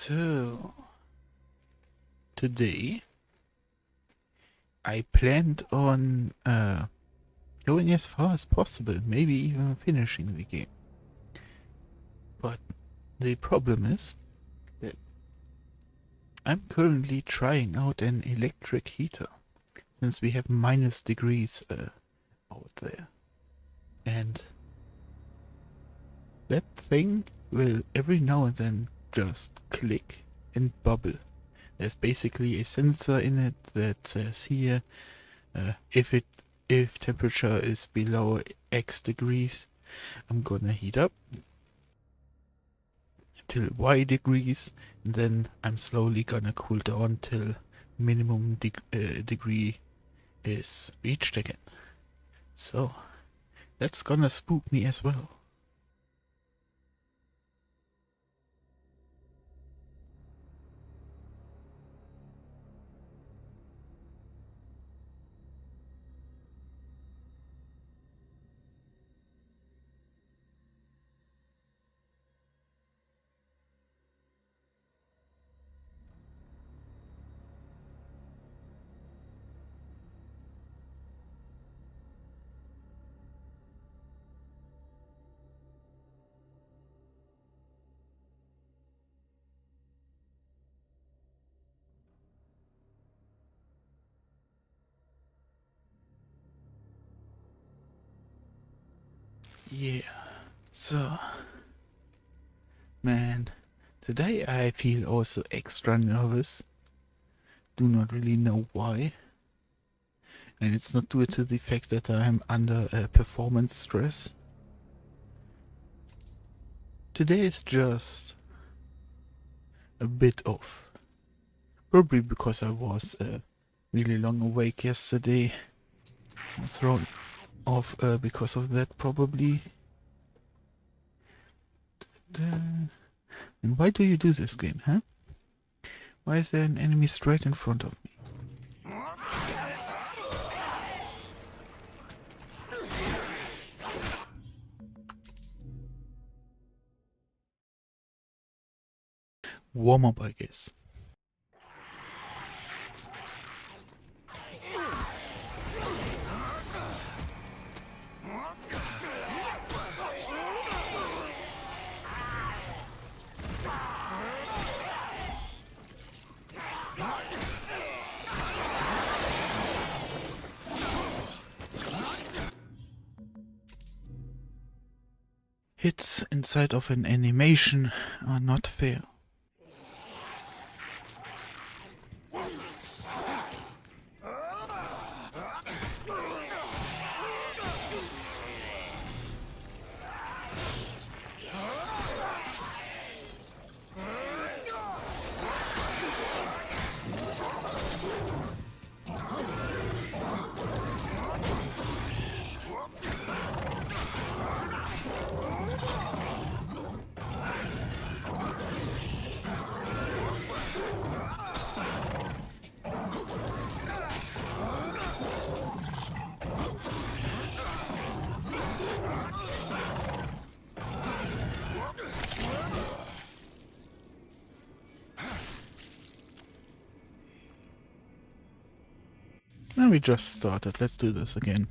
So, today I planned on going as far as possible, maybe even finishing the game. But the problem is that I'm currently trying out an electric heater, since we have minus degrees out there. And that thing will every now and then just click and bubble. There's basically a sensor in it that says here if temperature is below X degrees, I'm gonna heat up till Y degrees, and then I'm slowly gonna cool down till minimum degree is reached again. So that's gonna spook me as well. Yeah, so, man, today I feel also extra nervous. Do not really know why. And it's not due to the fact that I'm under performance stress. Today is just a bit off. Probably because I was really long awake yesterday. Thrown off because of that, probably. And why do you do this game, huh? Why is there an enemy straight in front of me? Warm up, I guess. Hits inside of an animation are not fair. And we just started. Let's do this again.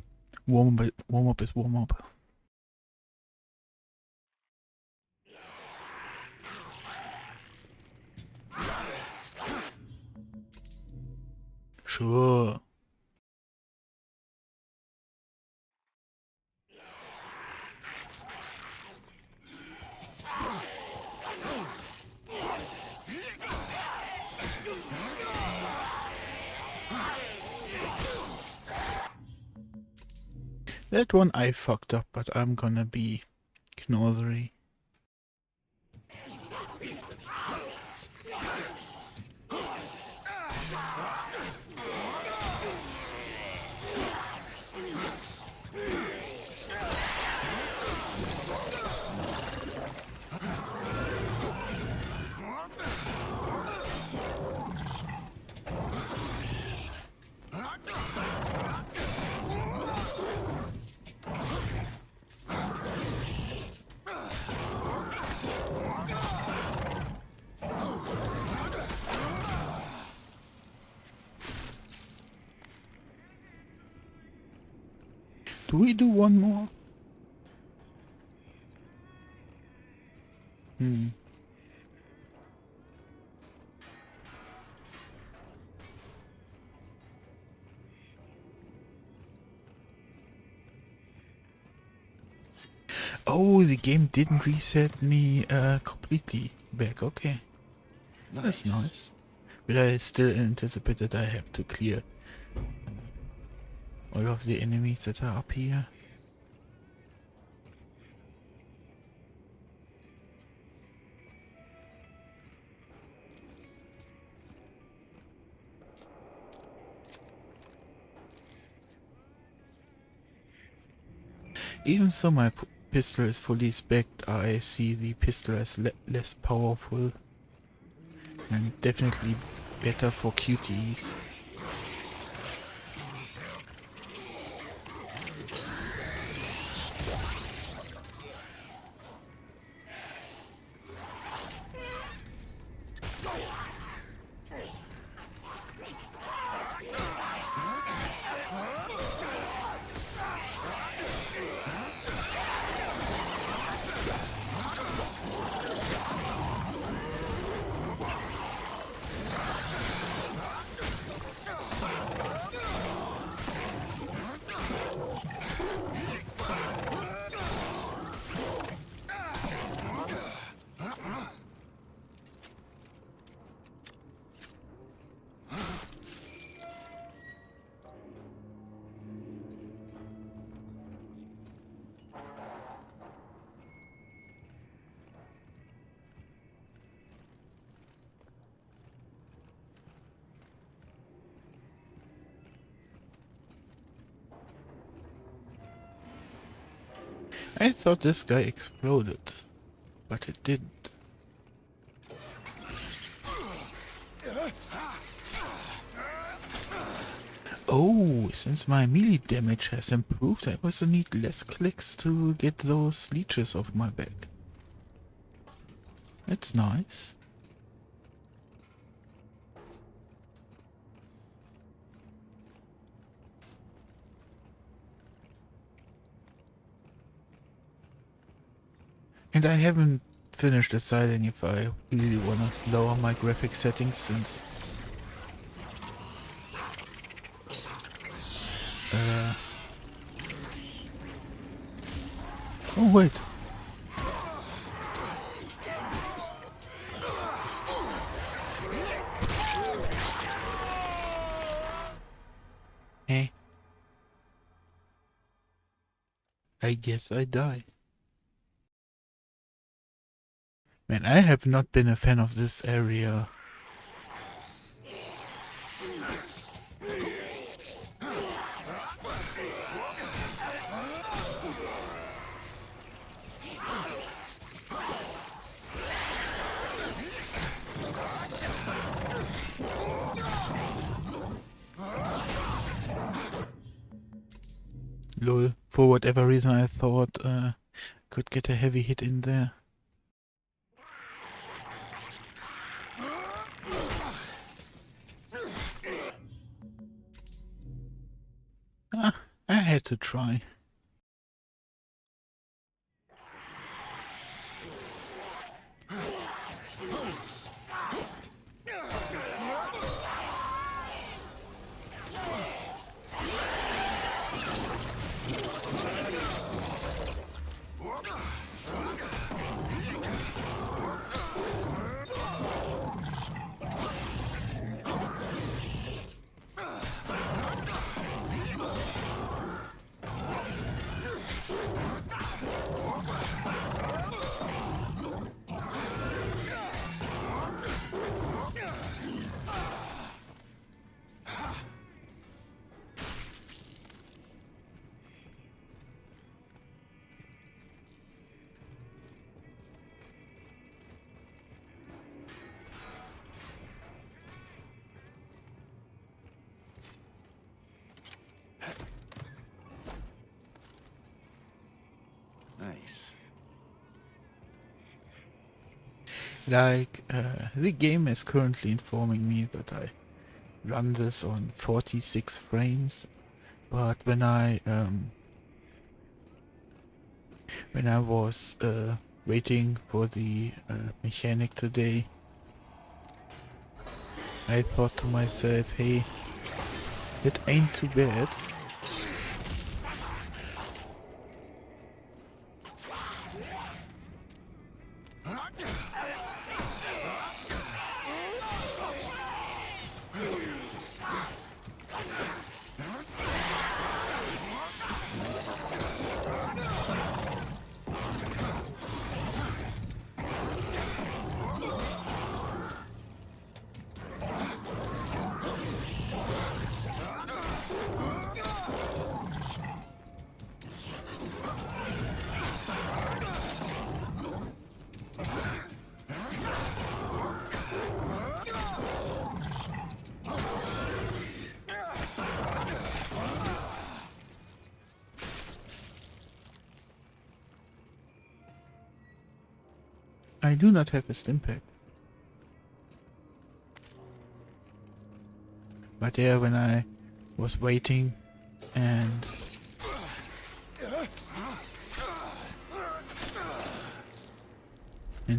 Warm up is warm up. Sure. That one I fucked up, but I'm gonna be Knorzery. Do we do one more? Hmm. Oh, the game didn't reset me completely back. Okay, that's nice. But I still anticipate that I have to clear all of the enemies that are up here. Even so my pistol is fully spec'd, I see the pistol as less powerful and definitely better for QTEs. I thought this guy exploded, but it didn't. Oh, since my melee damage has improved, I also need less clicks to get those leeches off my back. That's nice. And I haven't finished deciding if I really wanna lower my graphic settings since oh wait. Eh. I guess I die. Man, I have not been a fan of this area. Lol, for whatever reason I thought could get a heavy hit in there. Ah, I had to try. Nice. Like, the game is currently informing me that I run this on 46 frames, but when I when I was waiting for the mechanic today, I thought to myself, hey, it ain't too bad. I do not have a stim pack. But yeah, when I was waiting and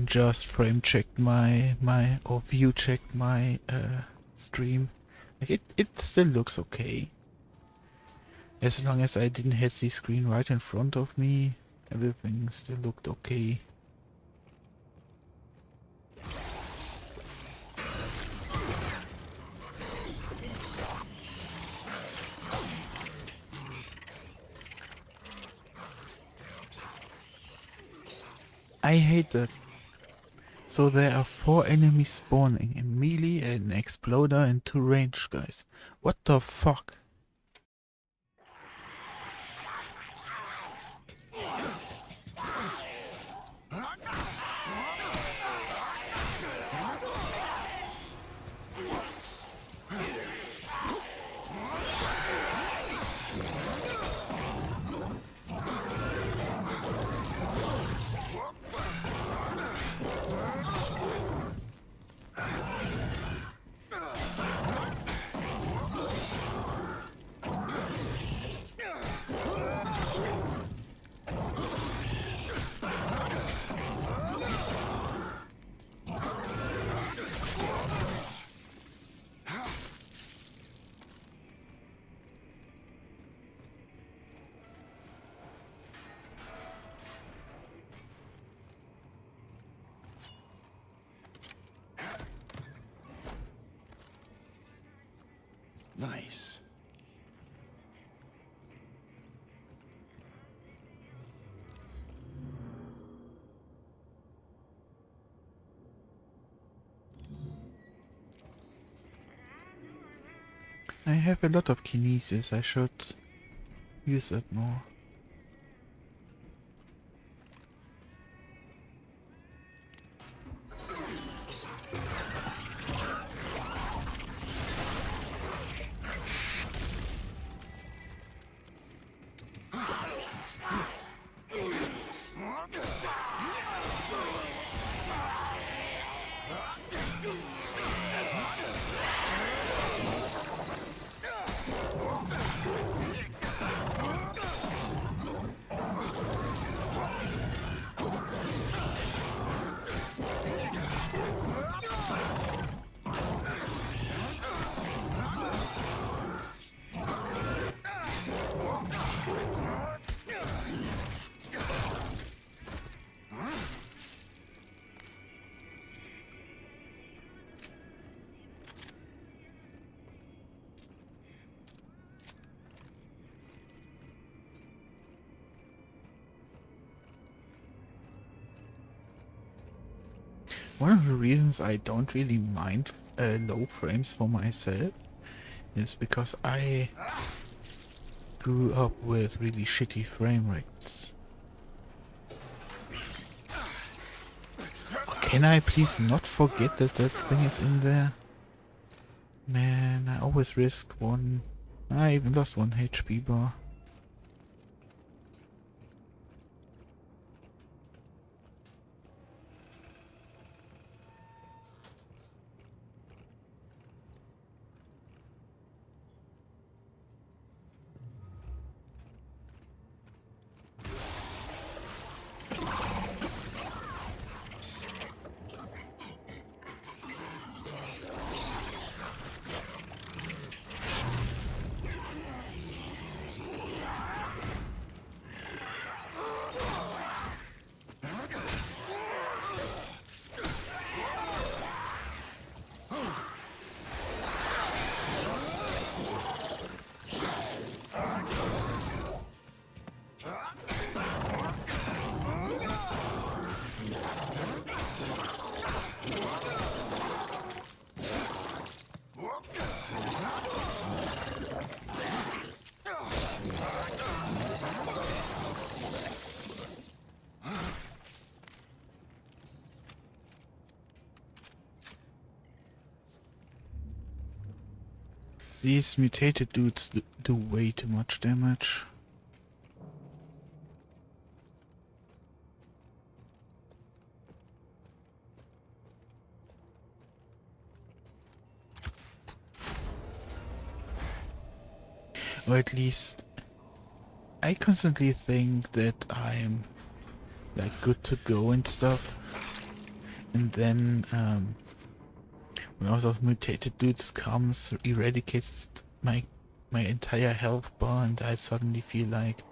just frame checked my or view checked my stream, like it still looks okay. As long as I didn't hit the screen right in front of me, everything still looked okay. I hate that. So there are 4 enemies spawning, a melee, an exploder and 2 range guys. What the fuck? Nice. I have a lot of kinesis, I should use it more. One of the reasons I don't really mind low frames for myself is because I grew up with really shitty frame rates. Can I please not forget that that thing is in there? Man, I always risk one. I even lost 1 HP bar. These mutated dudes do way too much damage. Or at least I constantly think that I'm like good to go and stuff. And then when all those mutated dudes comes, eradicates my entire health bar, and I suddenly feel like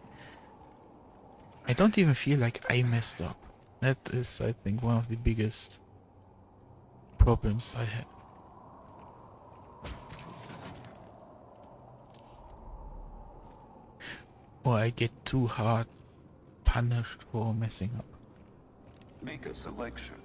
I don't even feel like I messed up. That is, I think, one of the biggest problems I have. Or I get too hard punished for messing up. Make a selection.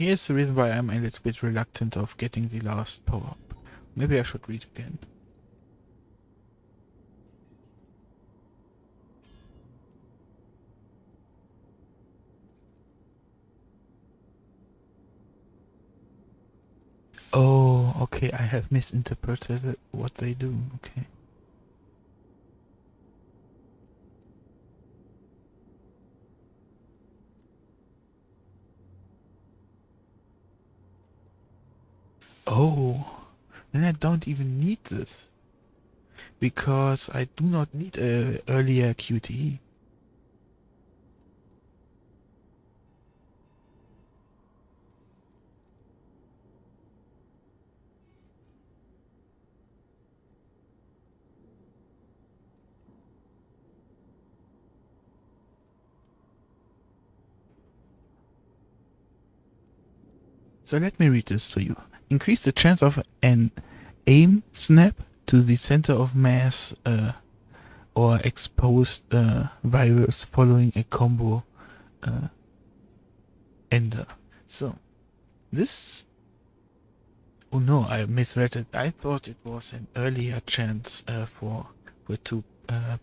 Here's the reason why I'm a little bit reluctant of getting the last power-up. Maybe I should read again. Oh, okay, I have misinterpreted what they do, okay. Oh, then I don't even need this. Because I do not need a earlier QTE. So let me read this to you. Increase the chance of an aim snap to the center of mass or exposed virus following a combo ender. So this... Oh no, I misread it. I thought it was an earlier chance for to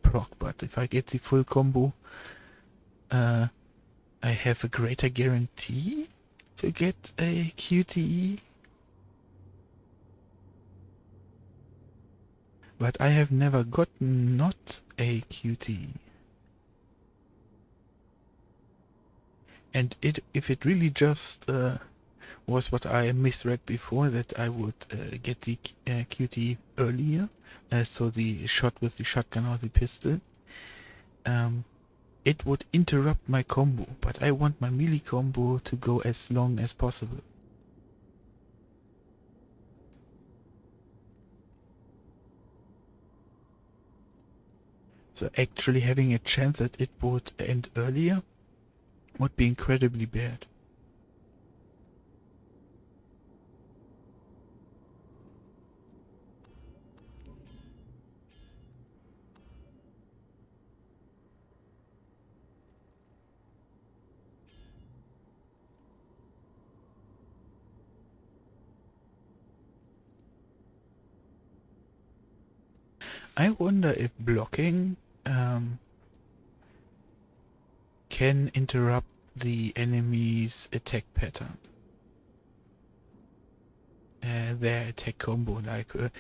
proc, but if I get the full combo, I have a greater guarantee to get a QTE. But I have never gotten not a QTE. And if it really just was what I misread before, that I would get the QTE earlier, so the shot with the shotgun or the pistol, it would interrupt my combo, but I want my melee combo to go as long as possible. So actually having a chance that it would end earlier would be incredibly bad. I wonder if blocking can interrupt the enemy's attack pattern. Their attack combo, like the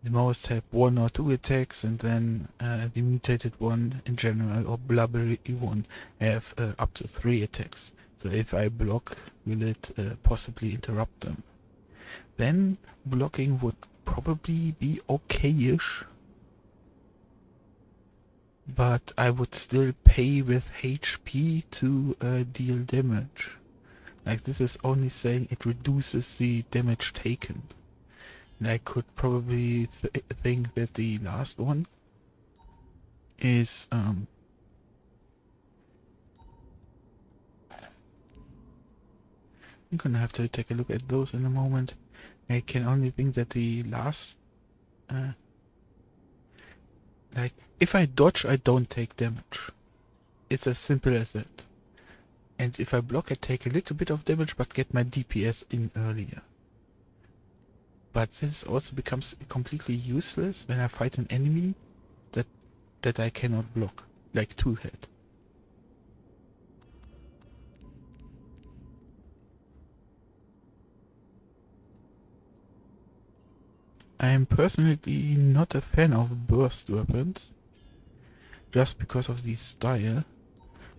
most have 1 or 2 attacks, and then the mutated one in general, or blubbery one, have up to 3 attacks. So if I block, will it possibly interrupt them? Then blocking would probably be okay-ish, but I would still pay with HP to deal damage. Like, this is only saying it reduces the damage taken. And I could probably think that the last one is I'm gonna have to take a look at those in a moment. I can only think that the last like, if I dodge, I don't take damage. It's as simple as that. And if I block, I take a little bit of damage, but get my DPS in earlier. But this also becomes completely useless when I fight an enemy that I cannot block, like two-head. I am personally not a fan of burst weapons, just because of the style.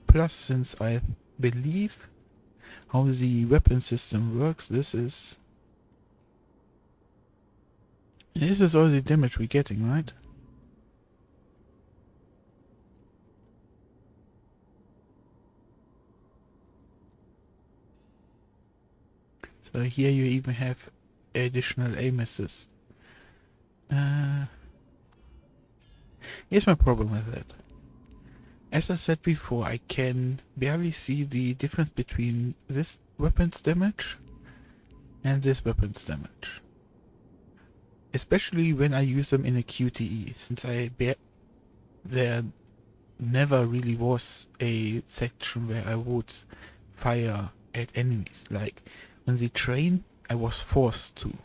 Plus, since I believe how the weapon system works, this is all the damage we're getting, right? So here you even have additional aim assist. Here's my problem with that. As I said before, I can barely see the difference between this weapon's damage and this weapon's damage. Especially when I use them in a QTE, since there never really was a section where I would fire at enemies. Like, on the train, I was forced to.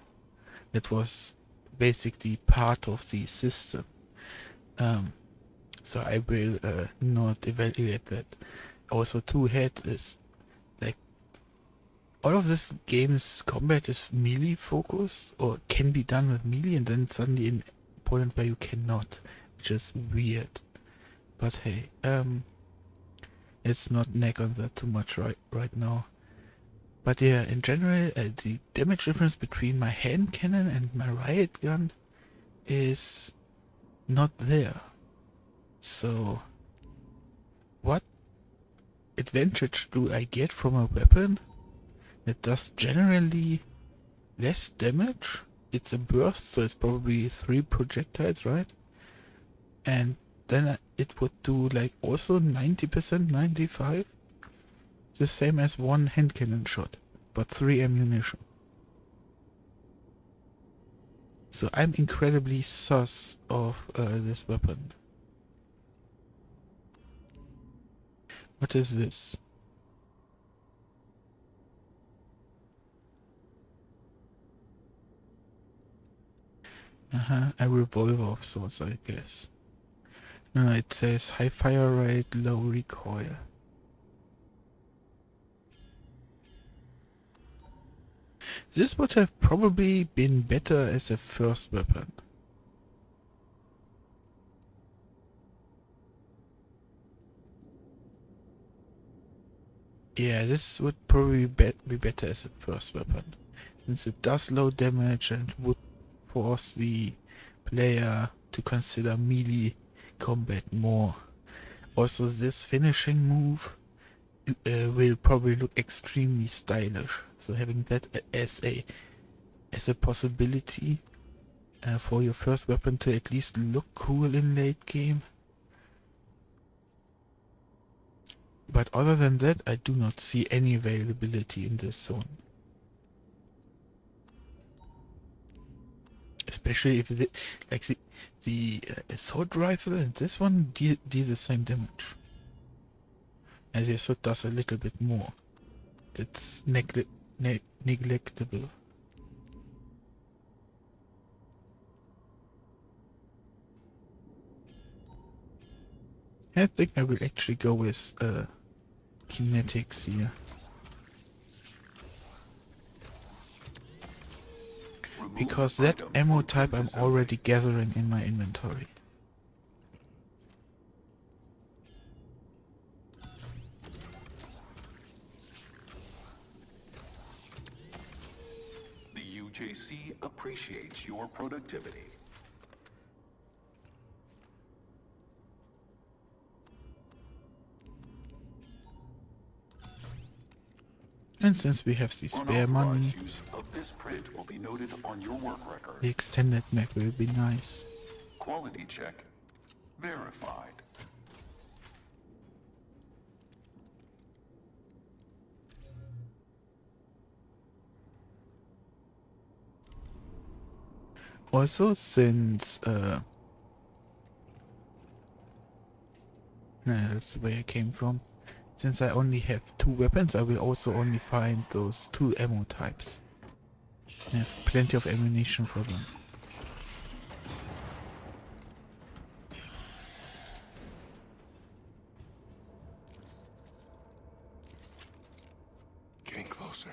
That was basically part of the system. So I will not evaluate that. Also, two-head is like, all of this game's combat is melee focused, or can be done with melee, and then suddenly in opponent where you cannot, which is weird. But hey, let's not nag on that too much right now. But yeah, in general, the damage difference between my hand cannon and my riot gun is not there. So, what advantage do I get from a weapon that does generally less damage? It's a burst, so it's probably 3 projectiles, right? And then it would do like also 90%, 95%? The same as 1 hand cannon shot, but 3 ammunition. So I'm incredibly sus of this weapon. What is this? A revolver of sorts, I guess. No, it says high fire rate, low recoil. This would have probably been better as a first weapon. Yeah, this would probably be better as a first weapon, since it does low damage and would force the player to consider melee combat more. Also, this finishing move will probably look extremely stylish, so having that as a possibility for your first weapon to at least look cool in late game. But other than that, I do not see any availability in this zone. Especially if the assault rifle and this one deal the same damage. And the assault does a little bit more. That's neglectable. I think I will actually go with kinetics here. Because that ammo type I'm already gathering in my inventory. The UJC appreciates your productivity. And since we have the spare money, Use of this print will be noted on your work record. the extended map will be nice. Quality check verified. Also, since that's the way I came from. Since I only have 2 weapons, I will also only find those 2 ammo types. I have plenty of ammunition for them. Getting closer.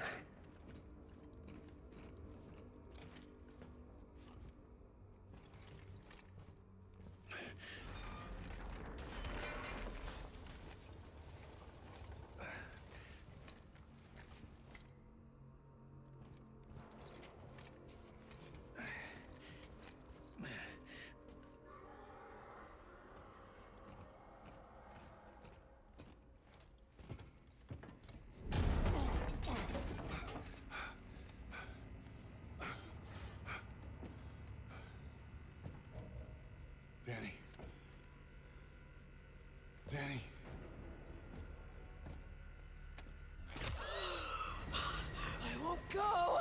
Danny. Danny. I won't go!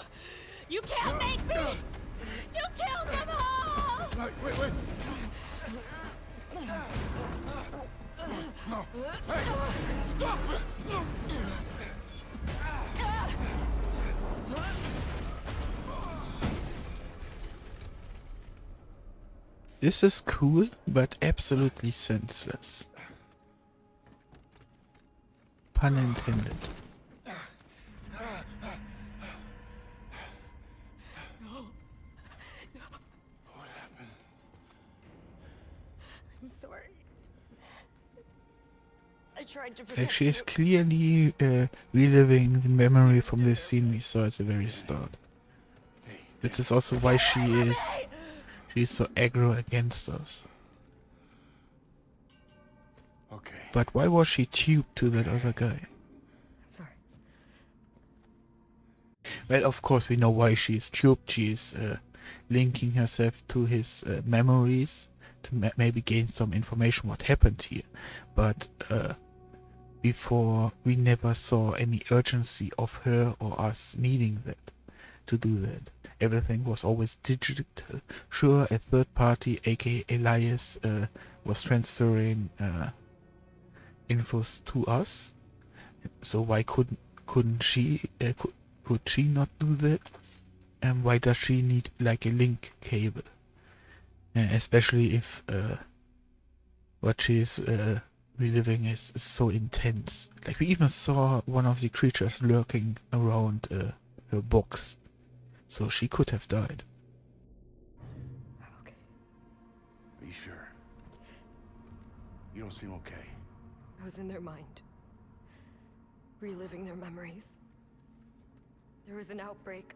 You can't make me! You killed them all! Wait. No. Hey! Stop it! This is cool, but absolutely senseless. Pun intended. What happened? I'm sorry. I tried to protect Like she is you. clearly reliving the memory from this scene we saw at the very start. That is also why she is so aggro against us. Okay. But why was she tubed to that other guy? I'm sorry. Well, of course we know why she is tubed. She is linking herself to his memories to maybe gain some information what happened here. But before, we never saw any urgency of her or us needing that to do that. Everything was always digital. Sure, a third party, aka Elias, was transferring infos to us. So why couldn't she? Could she not do that? And why does she need like a link cable? Especially if what she's reliving is so intense. Like we even saw one of the creatures lurking around her box. So she could have died. I'm okay. Be sure. You don't seem okay. I was in their mind. Reliving their memories. There was an outbreak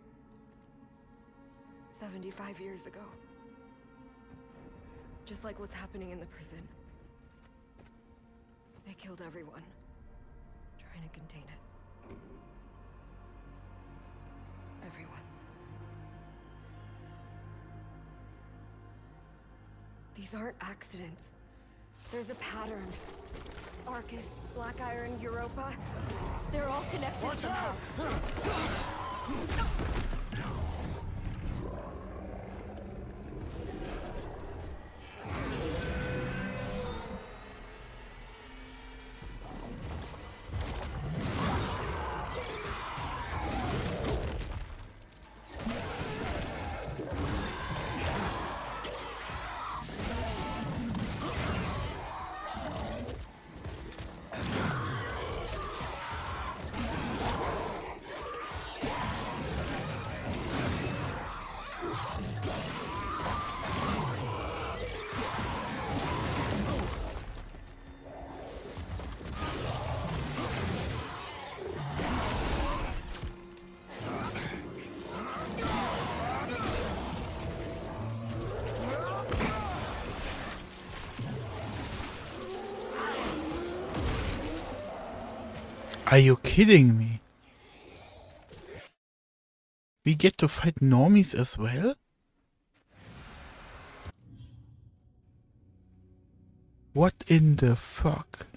75 years ago. Just like what's happening in the prison. They killed everyone, trying to contain it. Everyone. These aren't accidents. There's a pattern. Arcus, Black Iron, Europa. They're all connected somehow. Are you kidding me? We get to fight normies as well? What in the fuck?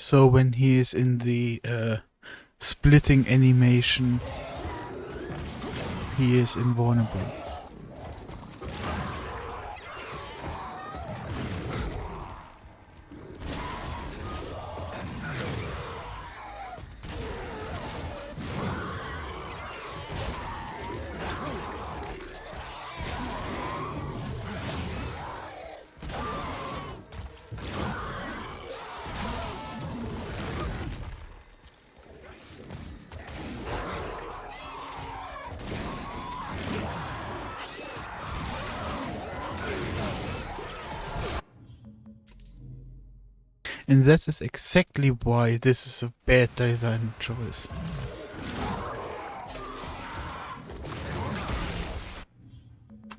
So when he is in the splitting animation, he is invulnerable. And that is exactly why this is a bad design choice.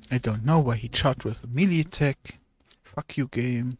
I don't know why he charged with a melee attack. Fuck you, game.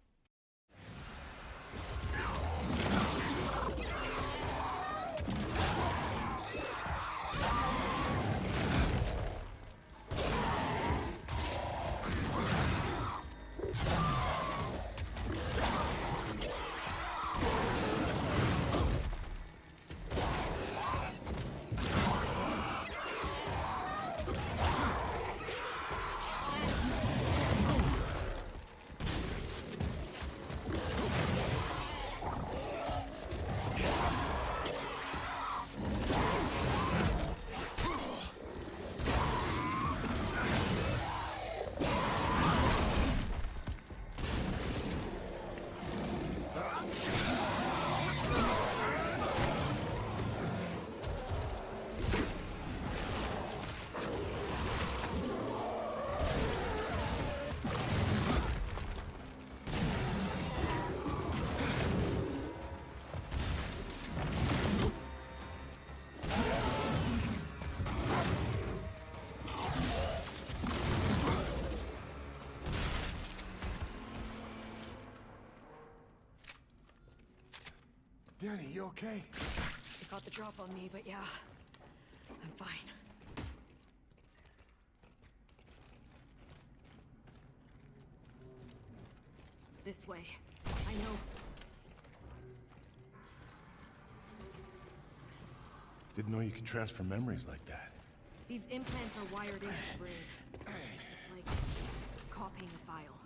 Danny, you okay? They got the drop on me, but yeah, I'm fine. This way. I know. Didn't know you could transfer memories like that. These implants are wired into the brain. It's like copying a file.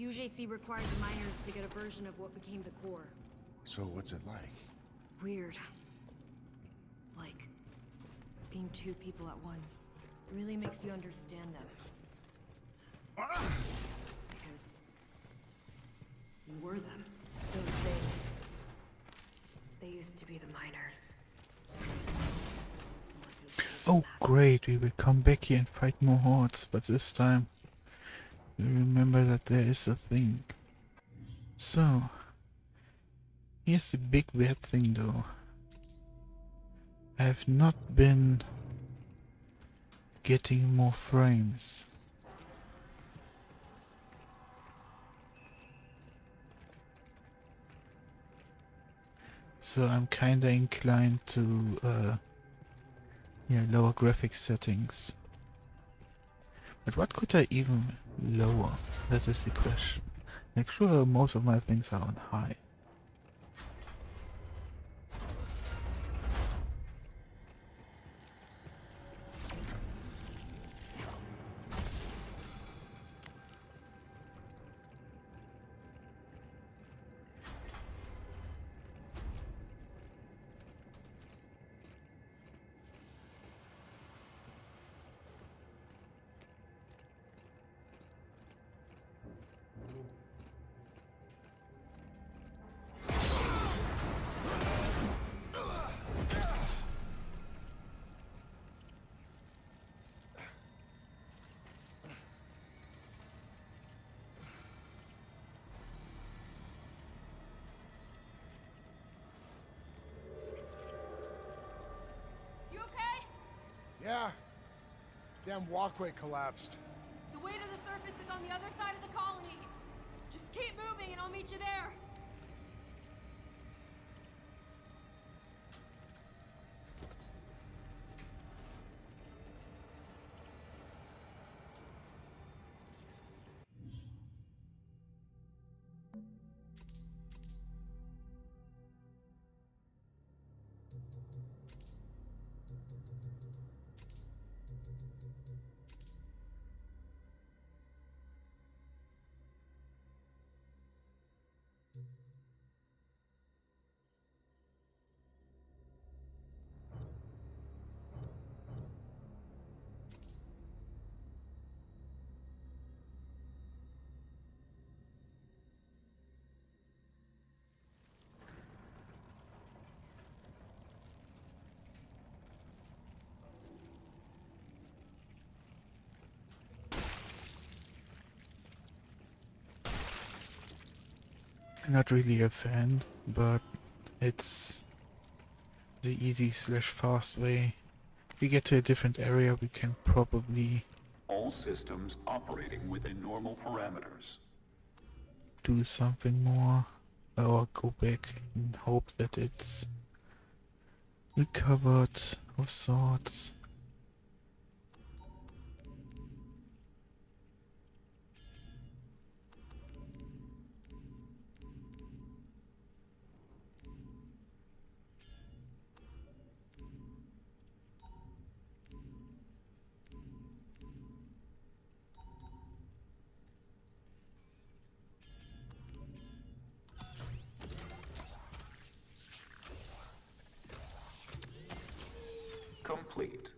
UJC required the miners to get a version of what became the core. So what's it like? Weird. Like being two people at once. It really makes you understand them. Because you were them. Those things. They used to be the miners. Oh great, we will come back here and fight more hordes, but this time we remember that there is a thing. So, here's the big bad thing though. I have not been getting more frames. So I'm kinda inclined to lower graphics settings. But what could I even lower? That is the question. Like, sure, most of my things are on high. You okay? Yeah. Damn walkway collapsed. The way to the surface is on the other side of the colony. Just keep moving and I'll meet you there. Not really a fan, but it's the easy slash fast way. If we get to a different area, we can probably All systems operating within normal parameters. do something more, or go back and hope that it's recovered of sorts. Complete.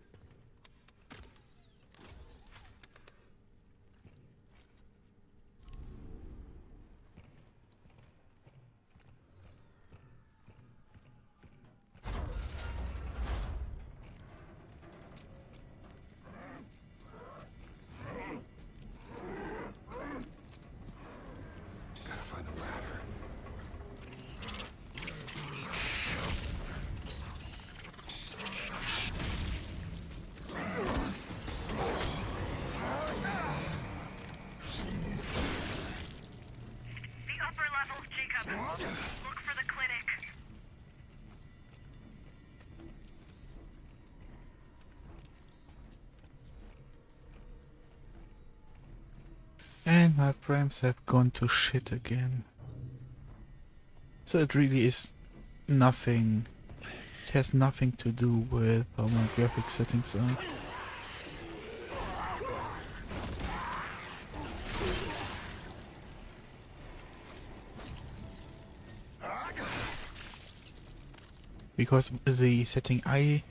Gotta find a ladder. The upper levels, Jacob. Look for the clinic. And my frames have gone to shit again. So it really is nothing. It has nothing to do with how my graphic settings are. Because the setting I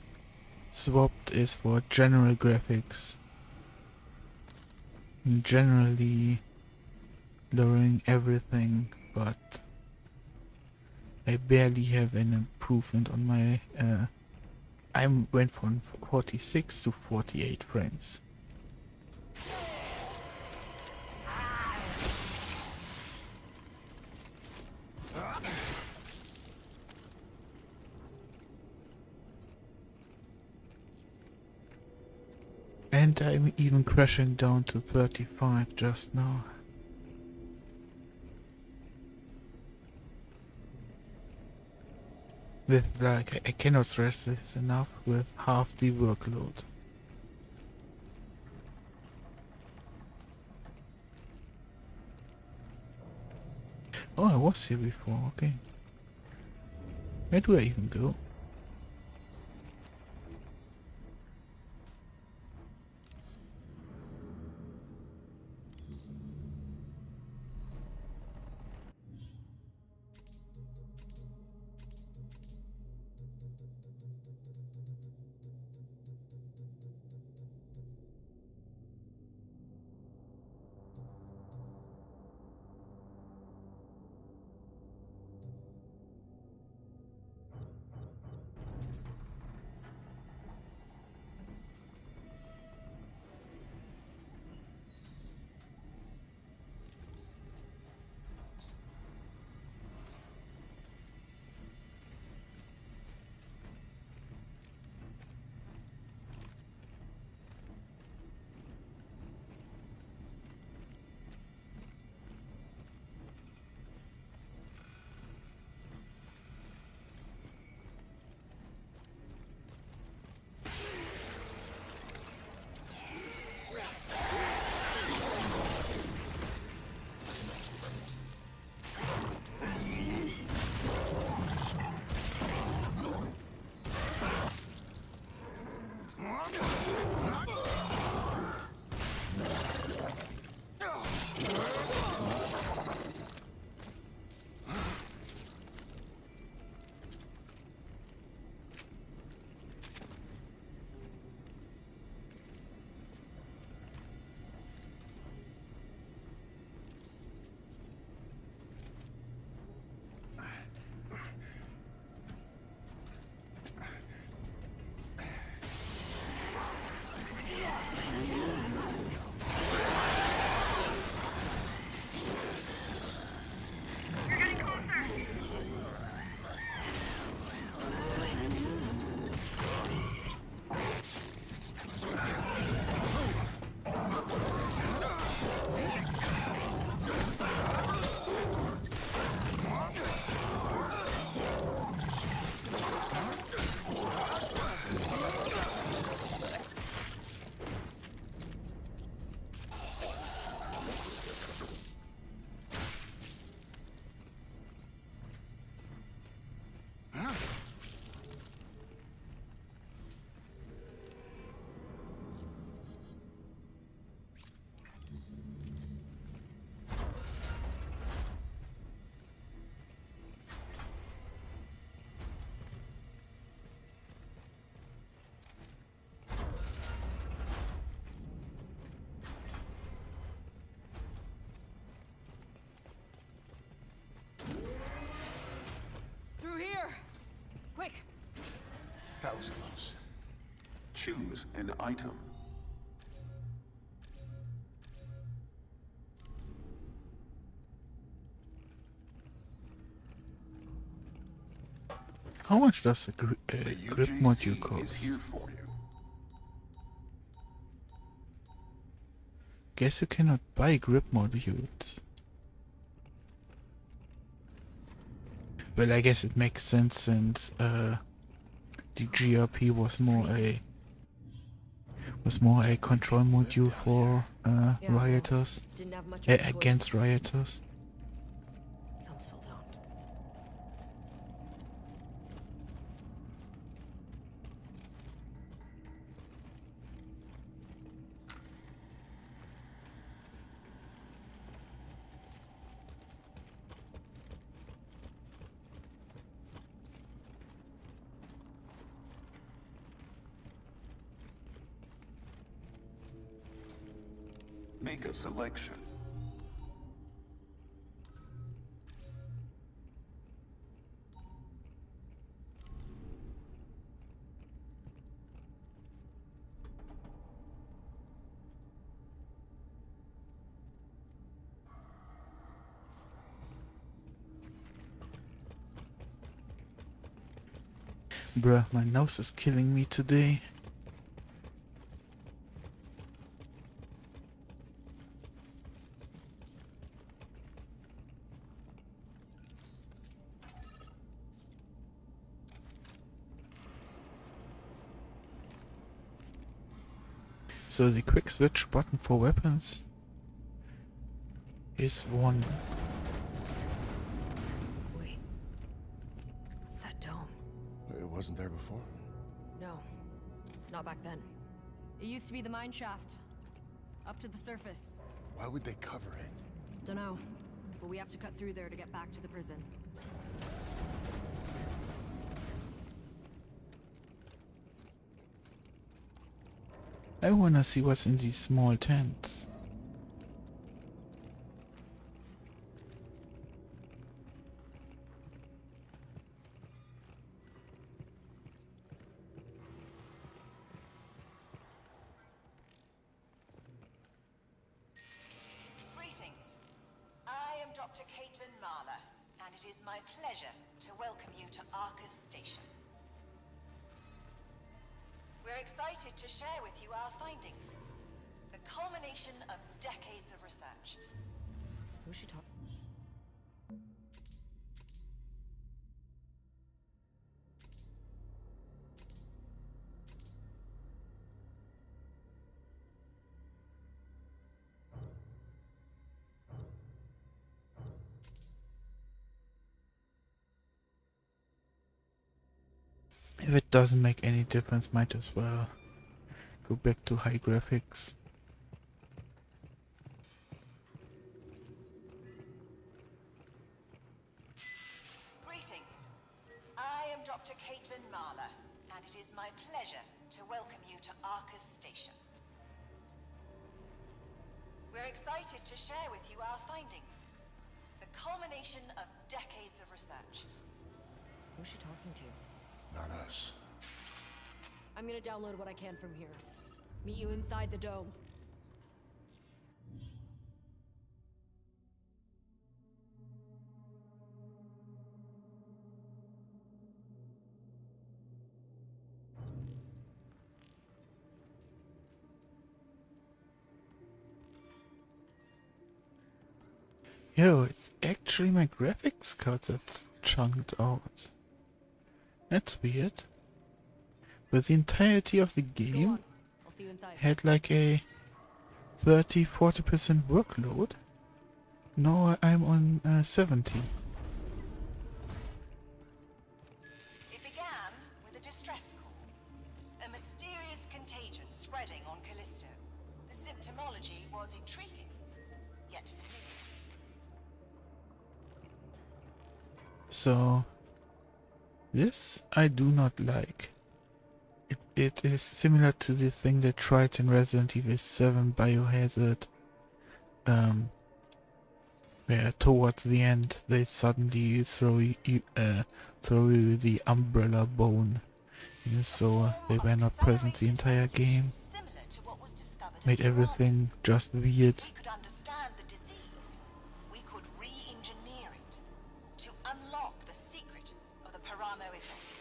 swapped is for general graphics. Generally lowering everything, but I barely have an improvement on my I went from 46 to 48 frames. And I'm even crashing down to 35 just now. With like, I cannot stress this enough, with half the workload. Oh, I was here before, okay. Where do I even go? Quick! That was close. Choose an item. How much does a grip The module UJC is here cost? for you. Guess you cannot buy grip modules. Well, I guess it makes sense since the GRP was more a control module for Yeah, well, rioters, didn't have much of a choice. against rioters. Some still don't. Make a selection. Bruh, my nose is killing me today. So the quick switch button for weapons is one. wasn't there before? No, not back then. It used to be the mine shaft, up to the surface. Why would they cover it? Dunno, but we have to cut through there to get back to the prison. I wanna see what's in these small tents. Greetings. I am Dr. Caitlin Marler, and it is my pleasure to welcome you to Arcus Station. We're excited to share with you our findings, the culmination of decades of research. Who's she talking? If it doesn't make any difference, might as well go back to high graphics. Greetings. I am Dr. Caitlin Marler, and it is my pleasure to welcome you to Arcus Station. We're excited to share with you our findings, the culmination of decades of research. Who's she talking to? Not us. I'm gonna download what I can from here. Meet you inside the dome. Yo, it's actually my graphics card that's chunked out. That's weird. But the entirety of the Go game on. I'll see you inside. had like a 30-40% workload. Now I'm on 70. It began with a distress call. A mysterious contagion spreading on Callisto. The symptomology was intriguing, yet familiar. So this I do not like. It is similar to the thing they tried in Resident Evil 7 Biohazard, where towards the end they suddenly throw you the umbrella bone, and so they were not present the entire game. Similar to what was discovered at Made Chernobyl. everything just weird. We could understand the disease. We could re-engineer it to unlock the secret of the Paramo effect.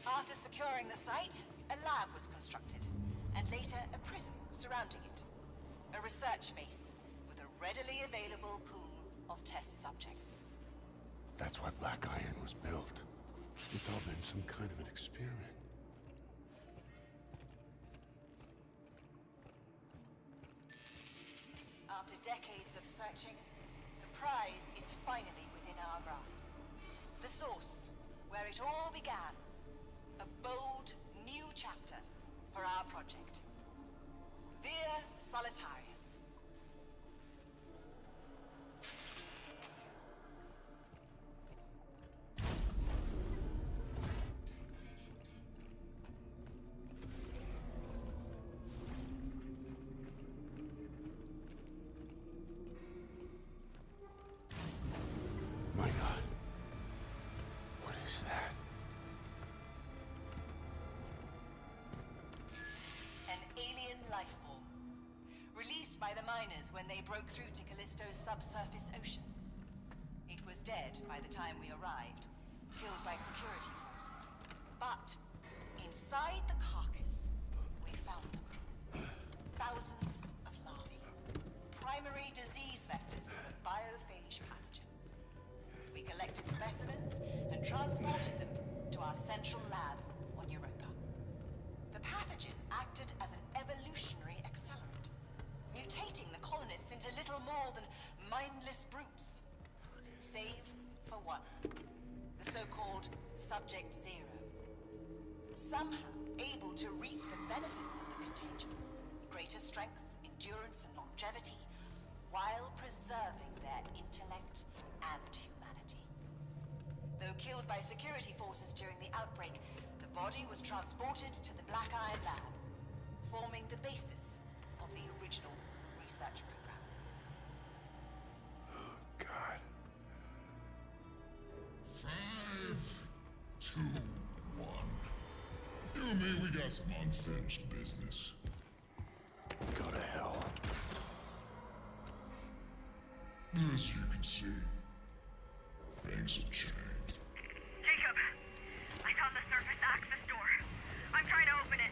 After securing the site, a lab was constructed, and later a prison surrounding it. A research base with a readily available pool of test subjects. That's why Black Iron was built. It's all been some kind of an experiment. After decades of searching, the prize is finally within our grasp. The source, where it all began. A bold, new chapter for our project. Via Solitarius. My God. What is that? An alien life form. Released by the miners when they broke through to Callisto's subsurface ocean. It was dead by the time we arrived, killed by security forces. But inside the carcass, we found them. Thousands of larvae. Primary disease vectors for the biophage pathogen. We collected specimens and transported them to our central lab on Europa. The pathogen acted as an evolutionary accelerant, mutating the colonists into little more than mindless brutes. Save for one. The so-called Subject Zero. Somehow able to reap the benefits of the contagion. Greater strength, endurance, and longevity, while preserving their intellect and humanity. Though killed by security forces during the outbreak, the body was transported to the Black Iron Lab, forming the basis of the original research program. God. 5, 2, 1. You and me, we got some unfinished business. Go to hell. As you can see, things have changed. Jacob, I found the surface access door. I'm trying to open it.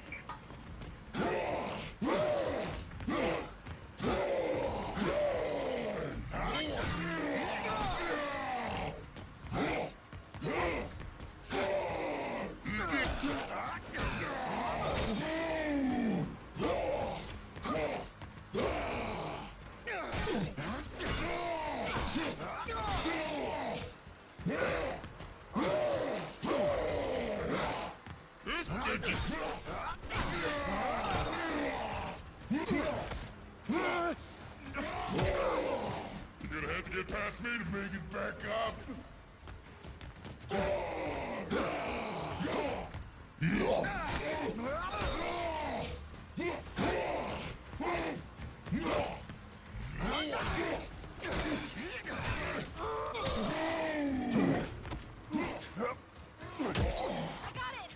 You're gonna have to get past me to make it back up.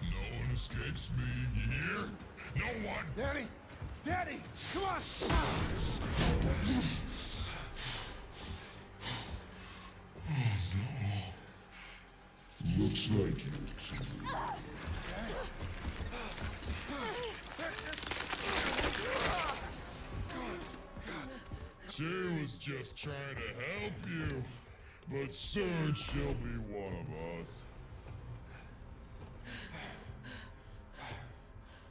No one escapes me, you hear? No one! Daddy! Daddy! Come on! Looks like you. She was just trying to help you, but soon she'll be one of us.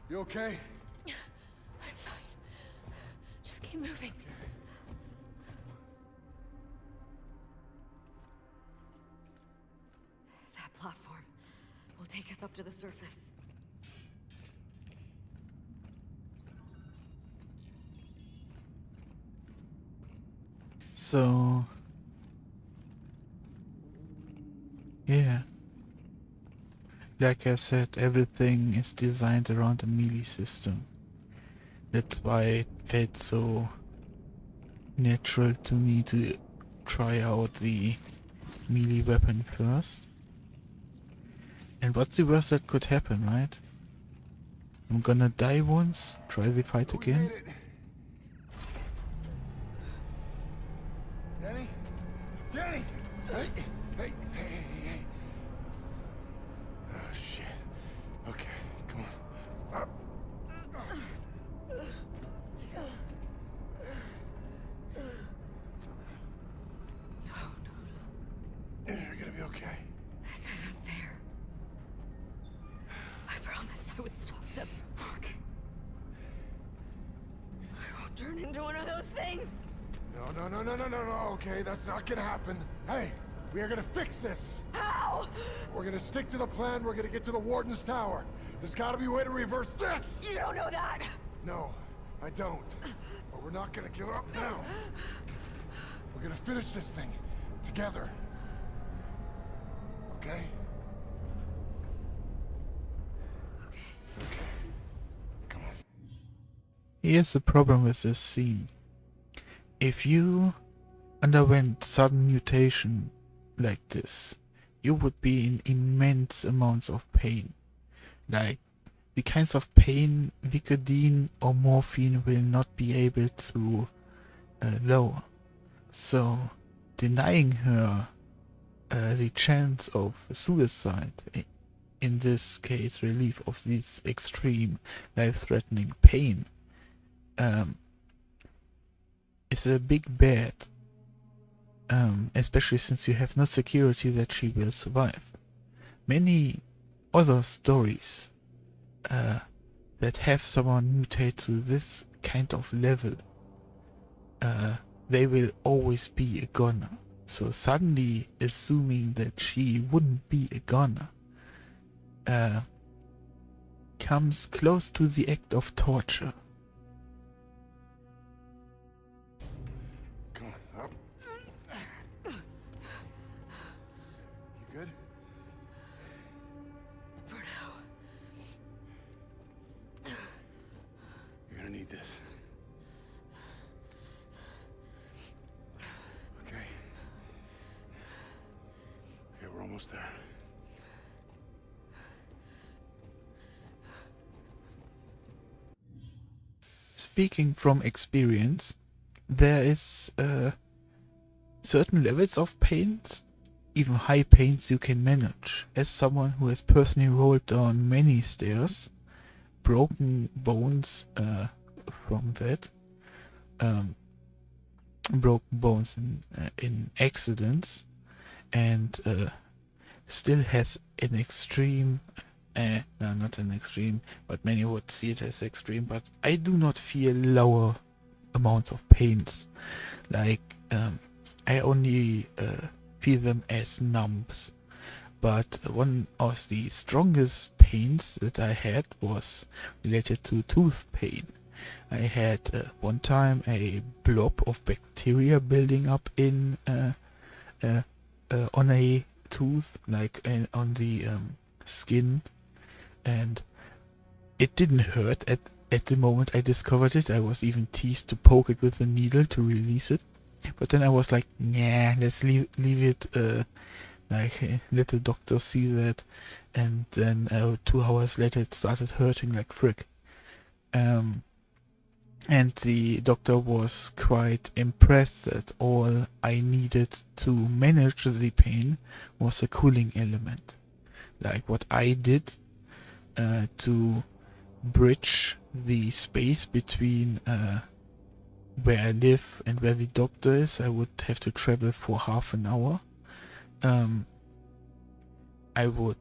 You okay? I'm fine. Just keep moving. That platform will take us up to the surface. So, yeah. Like I said, everything is designed around the melee system. That's why it felt so natural to me to try out the melee weapon first. And what's the worst that could happen, right? I'm gonna die once, try the fight We again. made it. Danny? Danny! Hey, hey, hey, hey. Oh, shit. Okay, come on. You're gonna be okay. This isn't fair. I promised I would stop them. Fuck. I won't turn into one of those things. No, okay, that's not gonna happen. Hey, we are gonna fix this. How? We're gonna stick to the plan, we're gonna get to the Warden's Tower. There's gotta be a way to reverse this! You don't know that. No, I don't. But we're not gonna give up now. We're gonna finish this thing, together. Okay? Okay. Come on. Here's the problem with this scene. If you underwent sudden mutation like this, you would be in immense amounts of pain. Like, the kinds of pain Vicodin or morphine will not be able to lower. So, denying her the chance of suicide, in this case relief of this extreme life-threatening pain, is a big bad, especially since you have no security that she will survive. Many other stories that have someone mutate to this kind of level they will always be a goner. So suddenly assuming that she wouldn't be a goner comes close to the act of torture. Come on, up. You good? For now. You're gonna need this. Okay. Okay, we're almost there. Speaking from experience, there is certain levels of pains, even high pains you can manage. As someone who has personally rolled down many stairs, broken bones from that, broken bones in accidents, and still has an extreme, no, not an extreme, but many would see it as extreme, but I do not feel lower amounts of pains. Like, I only feel them as numbs. But one of the strongest pains that I had was related to tooth pain. I had one time a blob of bacteria building up in on a tooth, like on the skin, and it didn't hurt at the moment I discovered it. I was even teased to poke it with a needle to release it, but then I was like, nah, let's leave it, like let the doctor see that, and then 2 hours later it started hurting like frick. And the doctor was quite impressed that all I needed to manage the pain was a cooling element. Like what I did to bridge the space between where I live and where the doctor is, I would have to travel for half an hour. I would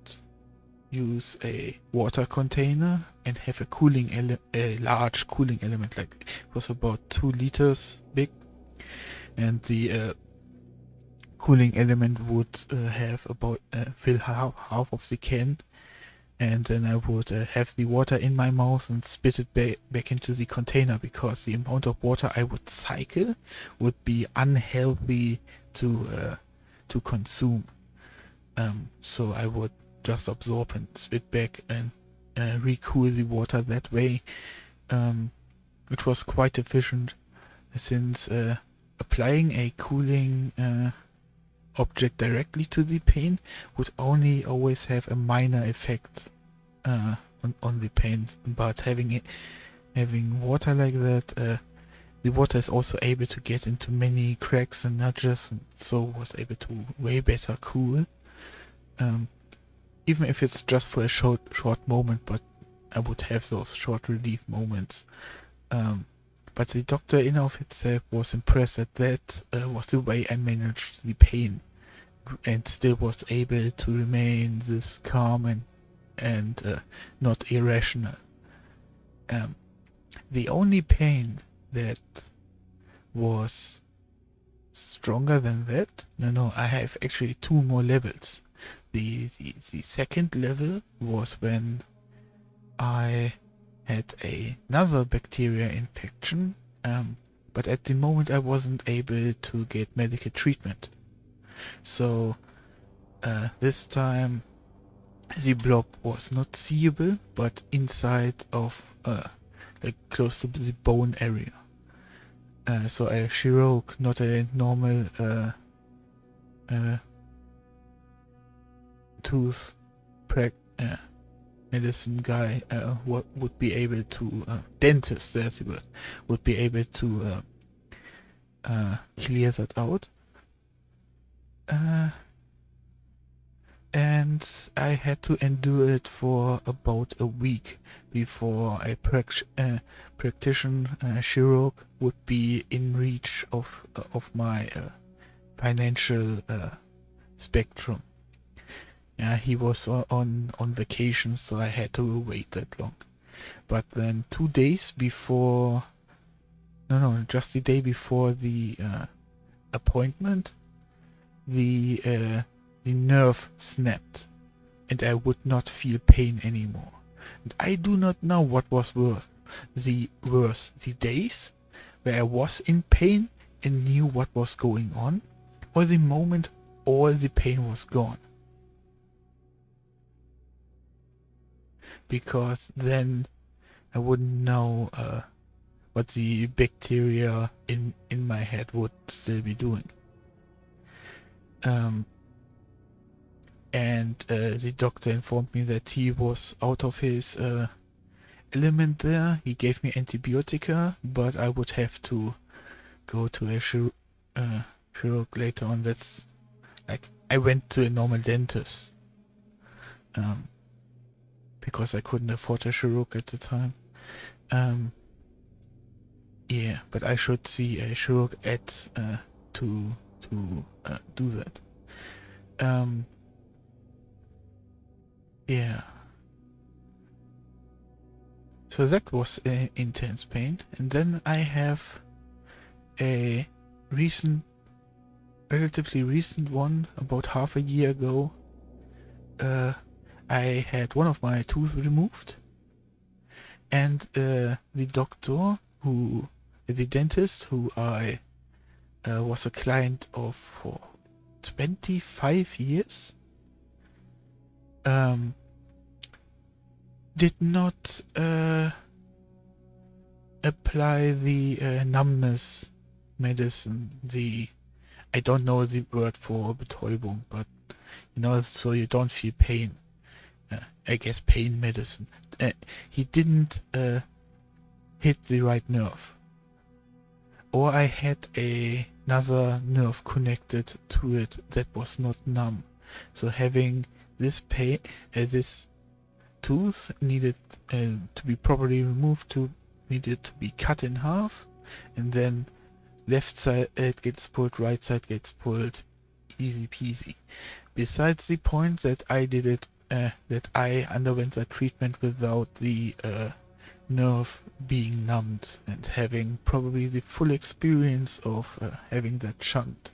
use a water container and have a large cooling element, like it was about 2 liters big, and the cooling element would have about fill half of the can, and then I would have the water in my mouth and spit it back into the container, because the amount of water I would cycle would be unhealthy to consume. So I would just absorb and spit back and recool the water that way, which was quite efficient, since applying a cooling object directly to the pain would only always have a minor effect on the pain, but having water like that, the water is also able to get into many cracks and nudges, and so was able to way better cool. Even if it's just for a short moment, but I would have those short relief moments. But the doctor in of itself was impressed that was the way I managed the pain, and still was able to remain this calm and not irrational. The only pain that was stronger than that, no, I have actually 2 more levels. The second level was when I had another bacteria infection, but at the moment I wasn't able to get medical treatment. So this time the blob was not seeable, but inside of like close to the bone area. So a chirurg, not a normal tooth medicine guy, what would be able to dentist, there's the word, would be able to clear that out. And I had to endure it for about a week before a practitioner chirurg would be in reach of my financial spectrum. Yeah, he was on vacation, so I had to wait that long. But then 2 days before No, just the day before the appointment, the nerve snapped, and I would not feel pain anymore. And I do not know what was worse, the days where I was in pain and knew what was going on, or the moment all the pain was gone. Because then I wouldn't know what the bacteria in my head would still be doing. And the doctor informed me that he was out of his element there. He gave me antibiotica, but I would have to go to a chirurg later on. That's like, I went to a normal dentist because I couldn't afford a chirurg at the time. Yeah, but I should see a chirurg to do that. Yeah. So that was intense pain, and then I have a relatively recent one, about half a year ago. I had one of my teeth removed, and the dentist who I was a client of for 25 years, did not apply the numbness medicine. I don't know the word for Betäubung, but so you don't feel pain. I guess pain medicine. He didn't hit the right nerve, or I had another nerve connected to it that was not numb. So having this pain, this tooth needed to be properly removed, needed to be cut in half, and then left side gets pulled, right side gets pulled, easy peasy. Besides the point that I did it, that I underwent that treatment without the nerve being numbed and having probably the full experience of having that shunt.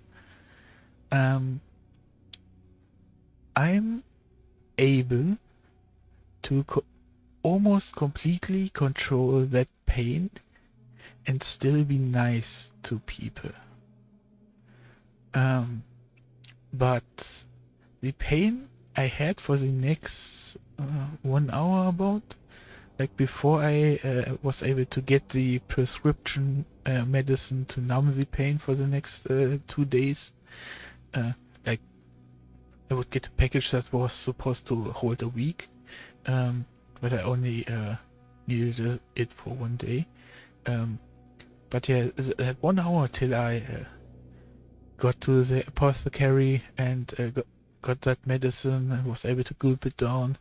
I'm able to almost completely control that pain and still be nice to people. But the pain I had for the next 1 hour about, like before I was able to get the prescription medicine to numb the pain for the next 2 days, like I would get a package that was supposed to hold a week, but I only needed it for 1 day. But yeah, that 1 hour till I got to the apothecary and got that medicine and was able to gulp it down,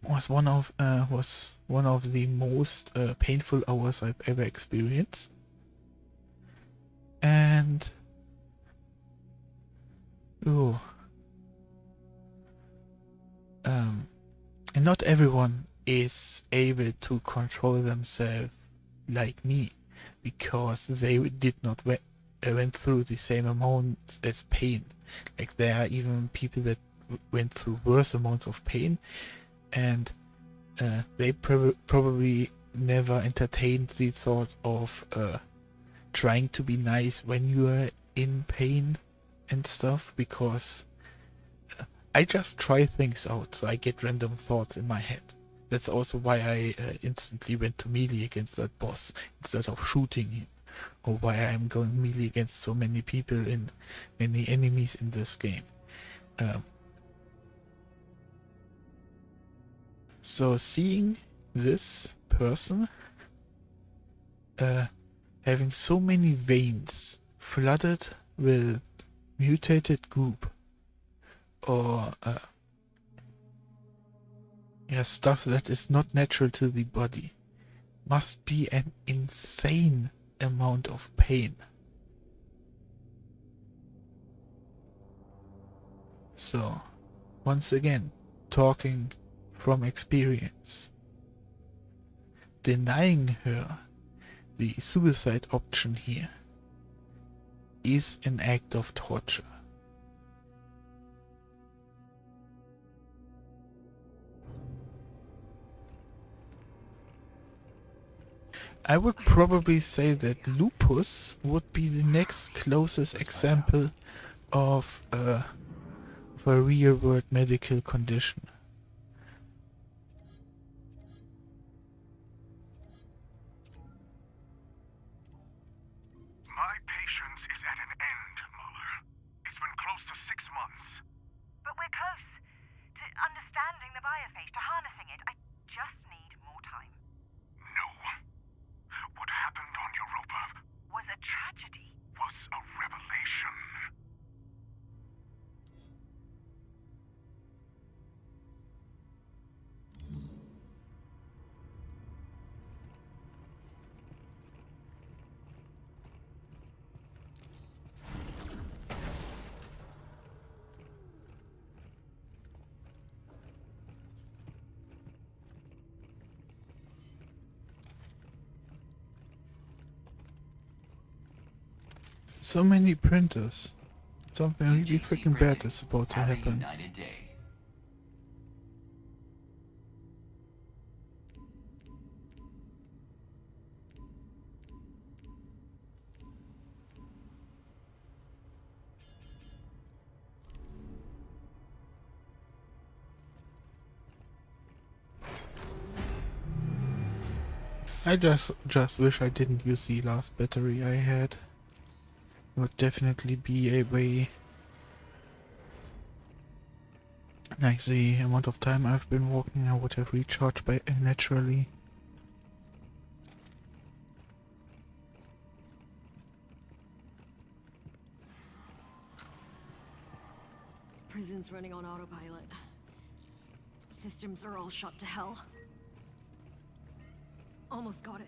was one of the most painful hours I've ever experienced. And and not everyone is able to control themselves like me, because they did not went through the same amount as pain. Like there are even people that went through worse amounts of pain, and they probably never entertained the thought of trying to be nice when you are in pain and stuff, because I just try things out, so I get random thoughts in my head. That's also why I instantly went to melee against that boss instead of shooting him, or why I'm going melee against so many people and many enemies in this game. So seeing this person having so many veins flooded with mutated goop, or stuff that is not natural to the body, must be an insane amount of pain. So, once again, talking from experience, denying her the suicide option here is an act of torture. I would probably say that lupus would be the next closest example of a real-world medical condition. My patience is at an end, Muller. It's been close to 6 months. But we're close to understanding the biophage, to harnessing it. I just need more time. No. What happened on Europa Was a tragedy. was a revelation. So many printers. Something really freaking bad is about to happen. United Day. I just wish I didn't use the last battery I had. Would definitely be a way, like the amount of time I've been walking, I would have recharged by naturally. Prison's running on autopilot. Systems are all shot to hell. Almost got it.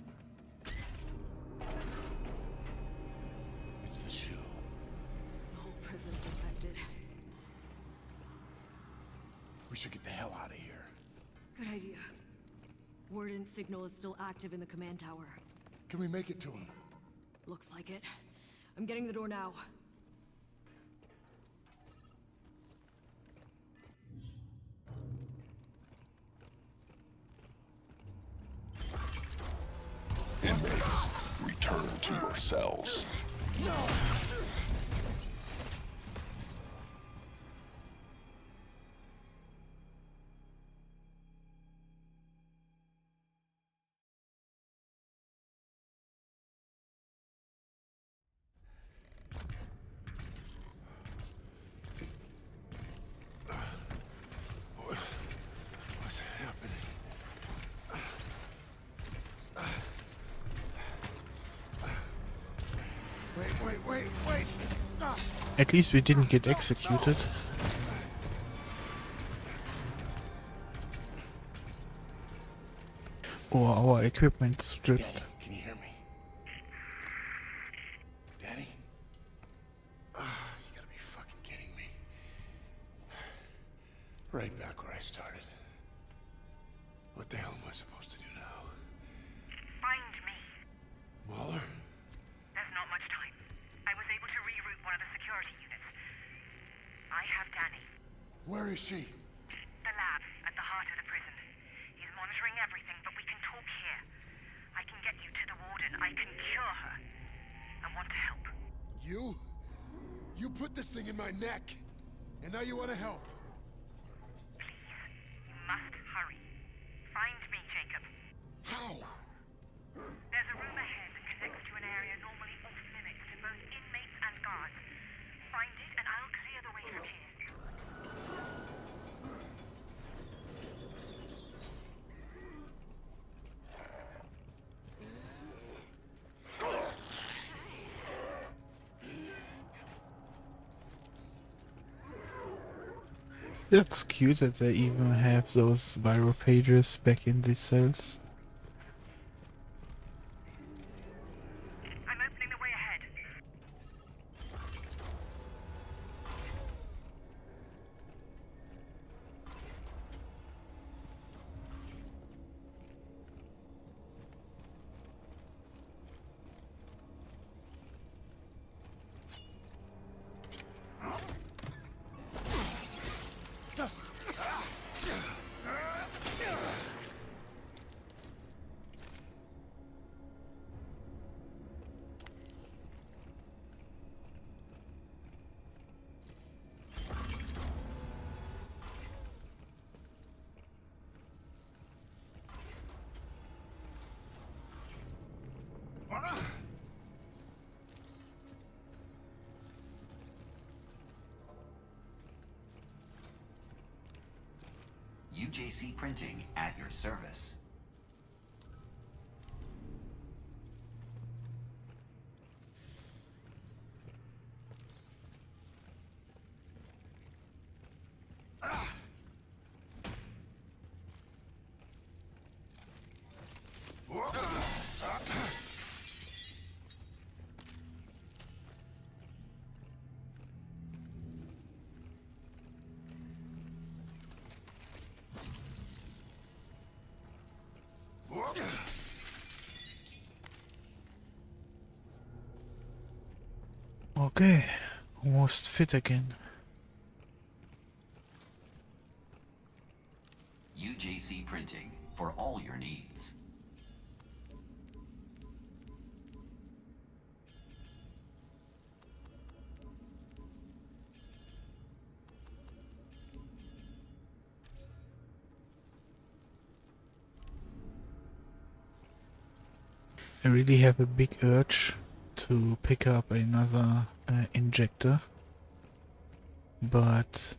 It's the shoe. The whole prison's infected. We should get the hell out of here. Good idea. Warden's signal is still active in the command tower. Can we make it to him? Looks like it. I'm getting the door now. Inmates, return to your cells. What's happening? Wait! Stop! At least we didn't get executed. Or our equipment stripped. Danny, can you hear me? Danny? You gotta be fucking kidding me. Right back where I started. What the hell am I supposed to do now? Find me. Muller? There's not much time. I was able to reroute one of the security units. I have Danny. Where is she? The lab at the heart of the prison. He's monitoring everything, but we can talk here. I can get you to the warden. I can cure her. I want to help. You? You put this thing in my neck, and now you want to help. Please, you must hurry. Find me, Jacob. How? There's a room ahead that connects to an area normally off limits to both inmates and guards. Find it, and I'll clear the way from here. That's cute that they even have those viral pages back in the cells. I'm opening the way ahead. UJC Printing at your service. Okay, almost fit again. UJC Printing for all your needs. I really have a big urge to pick up another injector, but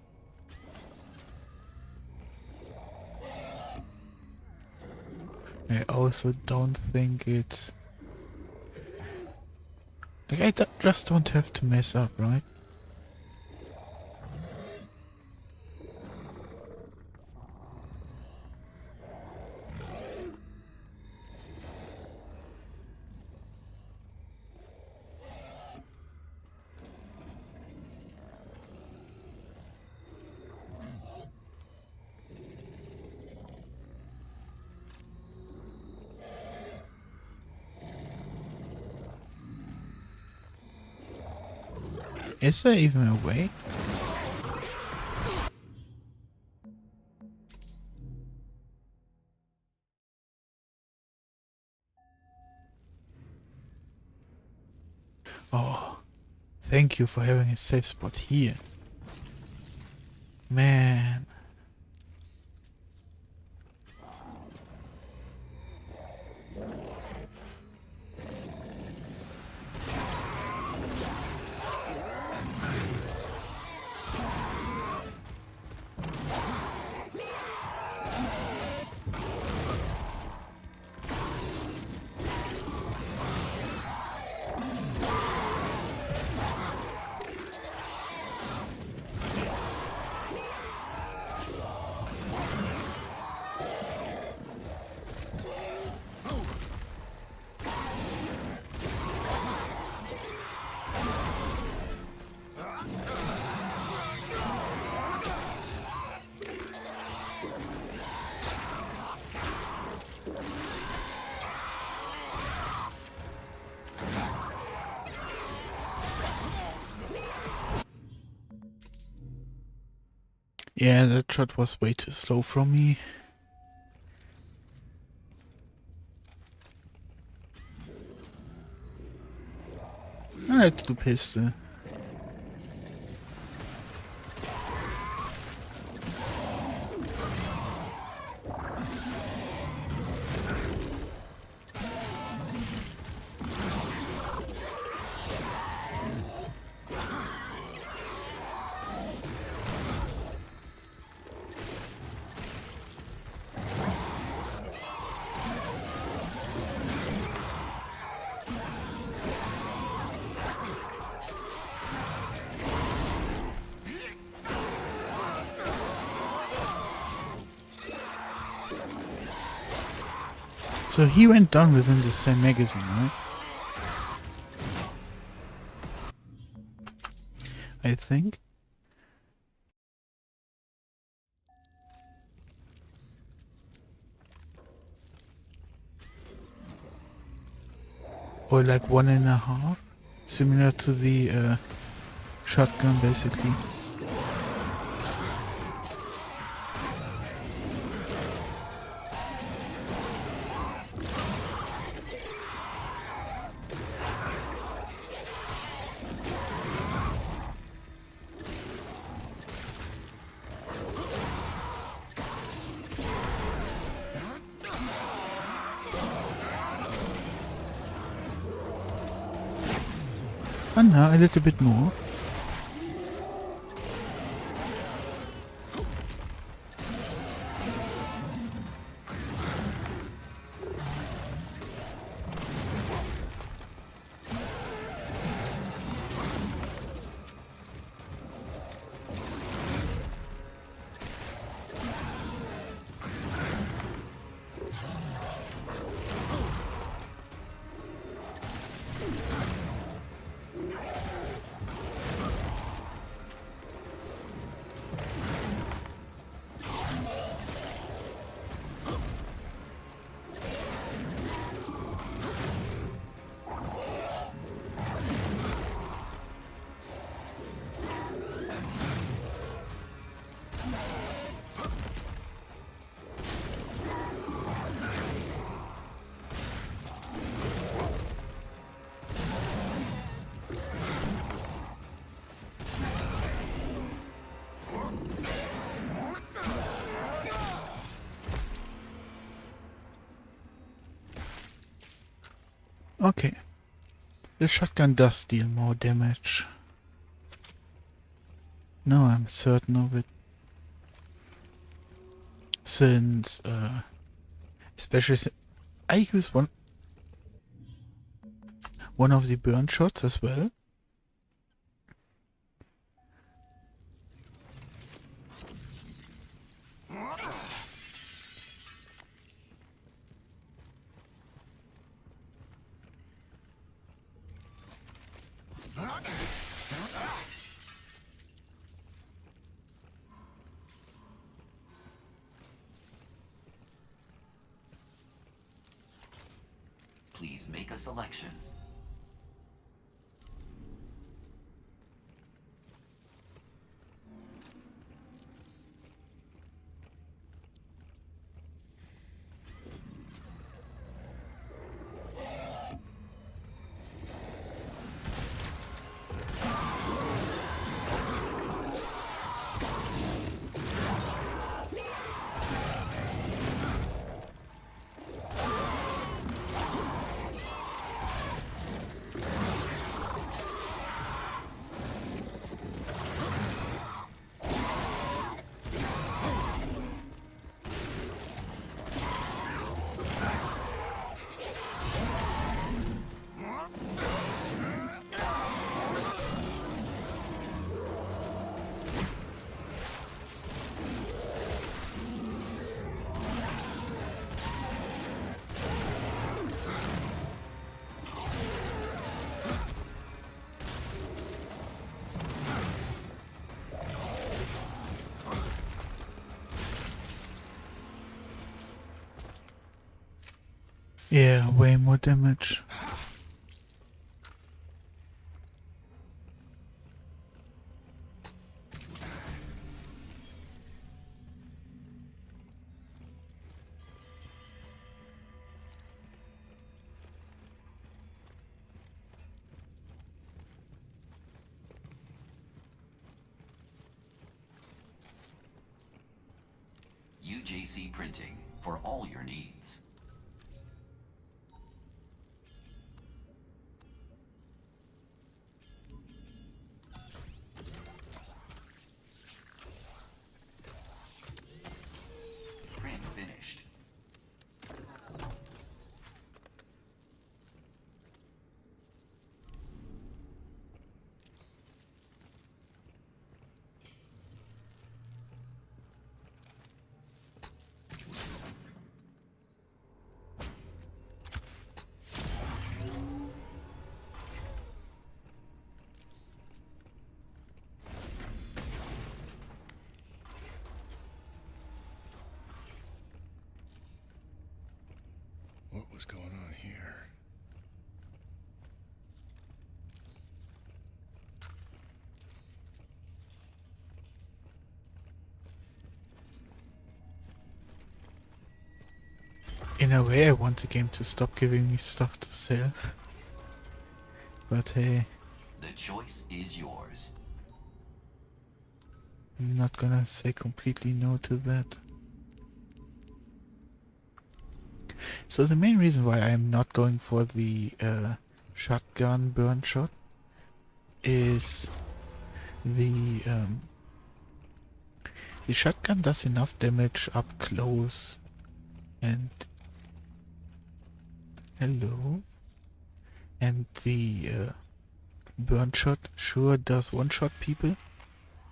I also don't think it... Like, I just don't have to mess up, right? Is there even a way? Oh, thank you for having a safe spot here. Man. Yeah, that shot was way too slow from me. I had to do pistol. So he went down within the same magazine, right? I think. Or like 1.5? Similar to the shotgun, basically. And now a little bit more. Okay. The shotgun does deal more damage. Now I'm certain of it. Since, especially I use one of the burn shots as well. Please make a selection. Yeah, way more damage. UJC Printing for all your needs. Print finished. What was going on here? In a way, I want the game to stop giving me stuff to sell. But hey, The choice is yours. I'm not gonna say completely no to that. So the main reason why I'm not going for the shotgun burn shot is the shotgun does enough damage up close, and hello, and the burn shot sure does one-shot people,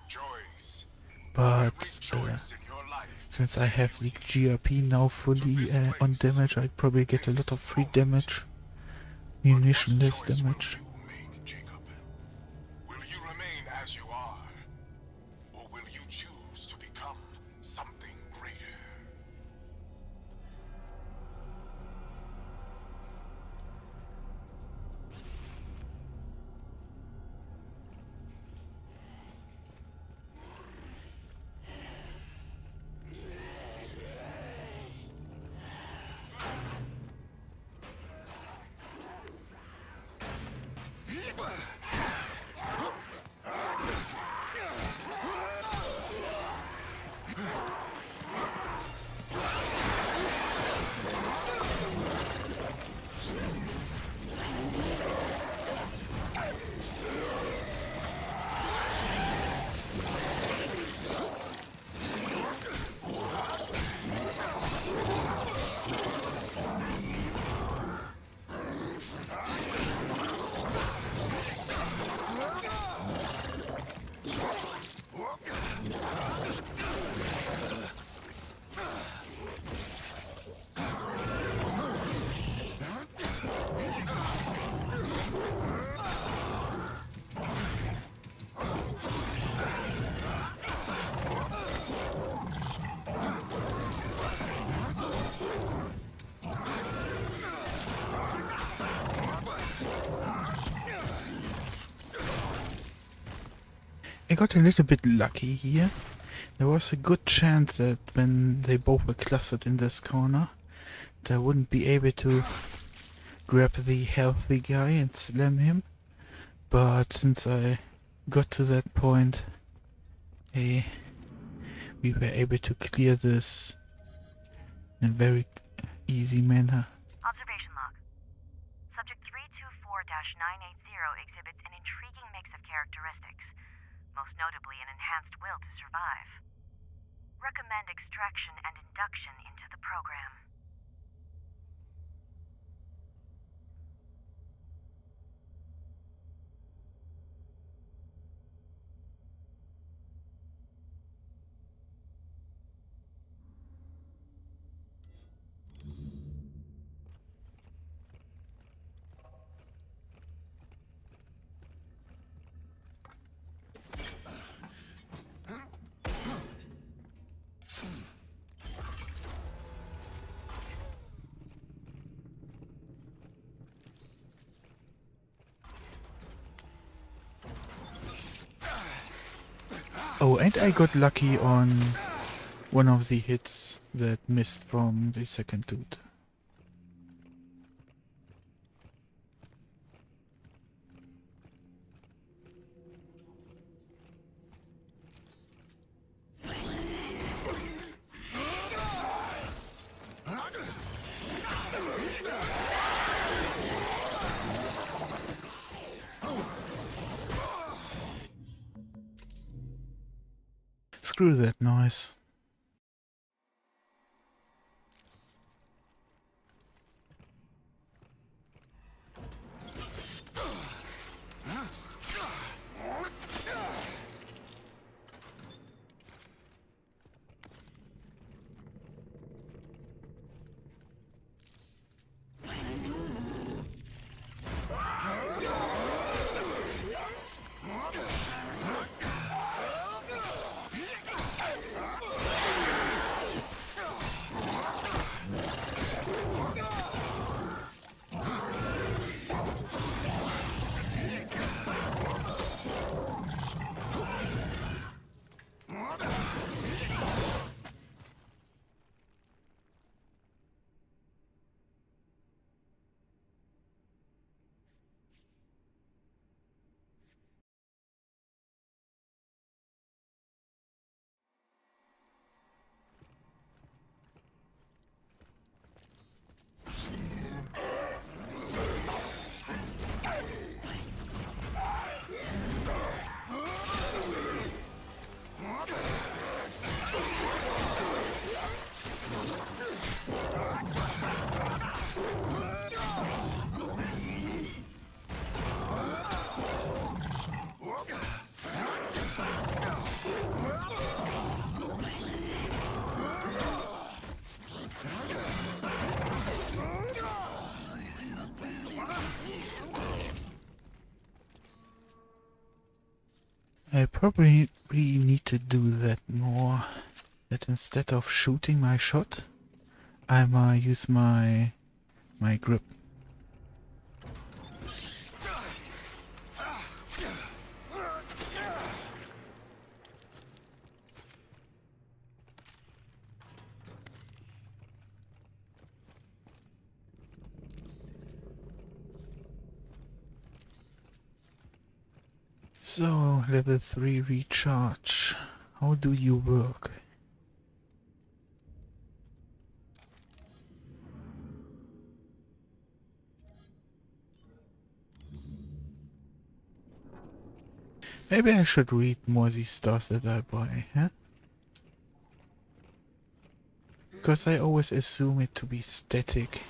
Choice. but Choice in your life. since I have the GRP now fully on damage, I probably get a lot of free damage, munitionless damage. Will you make, Jacob? Will you remain as you are? Or will you choose to become something greater? I got a little bit lucky here. There was a good chance that when they both were clustered in this corner, that I wouldn't be able to grab the healthy guy and slam him. But since I got to that point, we were able to clear this in a very easy manner. Observation log. Subject 324-980 exhibits an intriguing mix of characteristics, most notably an enhanced will to survive. Recommend extraction and induction into the program. Oh, and I got lucky on one of the hits that missed from the second dude. Screw that noise. I probably need to do that more. That instead of shooting my shot, I might use my grip. So, level 3 recharge. How do you work? Maybe I should read more these stuff that I buy, huh? Because I always assume it to be static.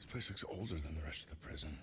This place looks older than the rest of the prison.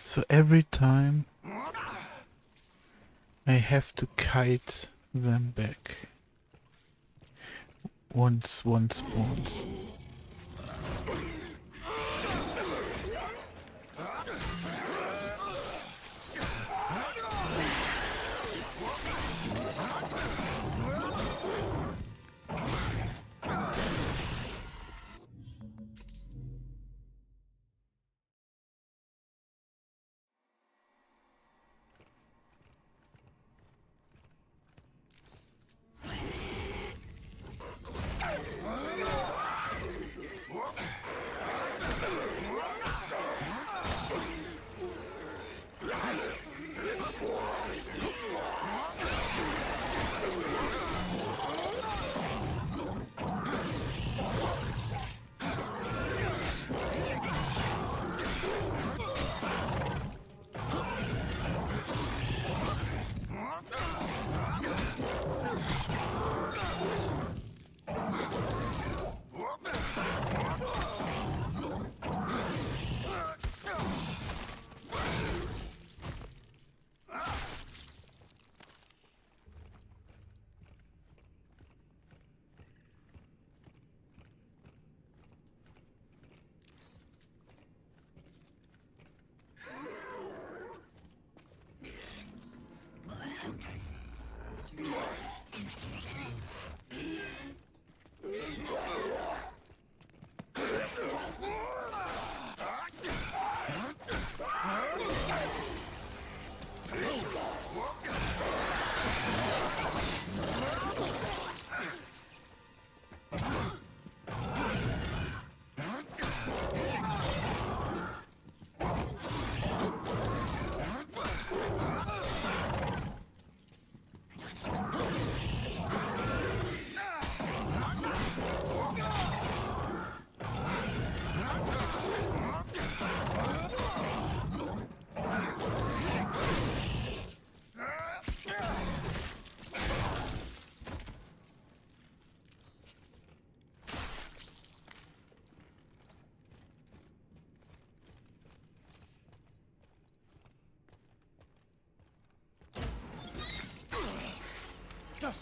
So every time I have to kite them back. Once one spawns. Fuck.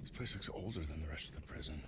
This place looks older than the rest of the prison.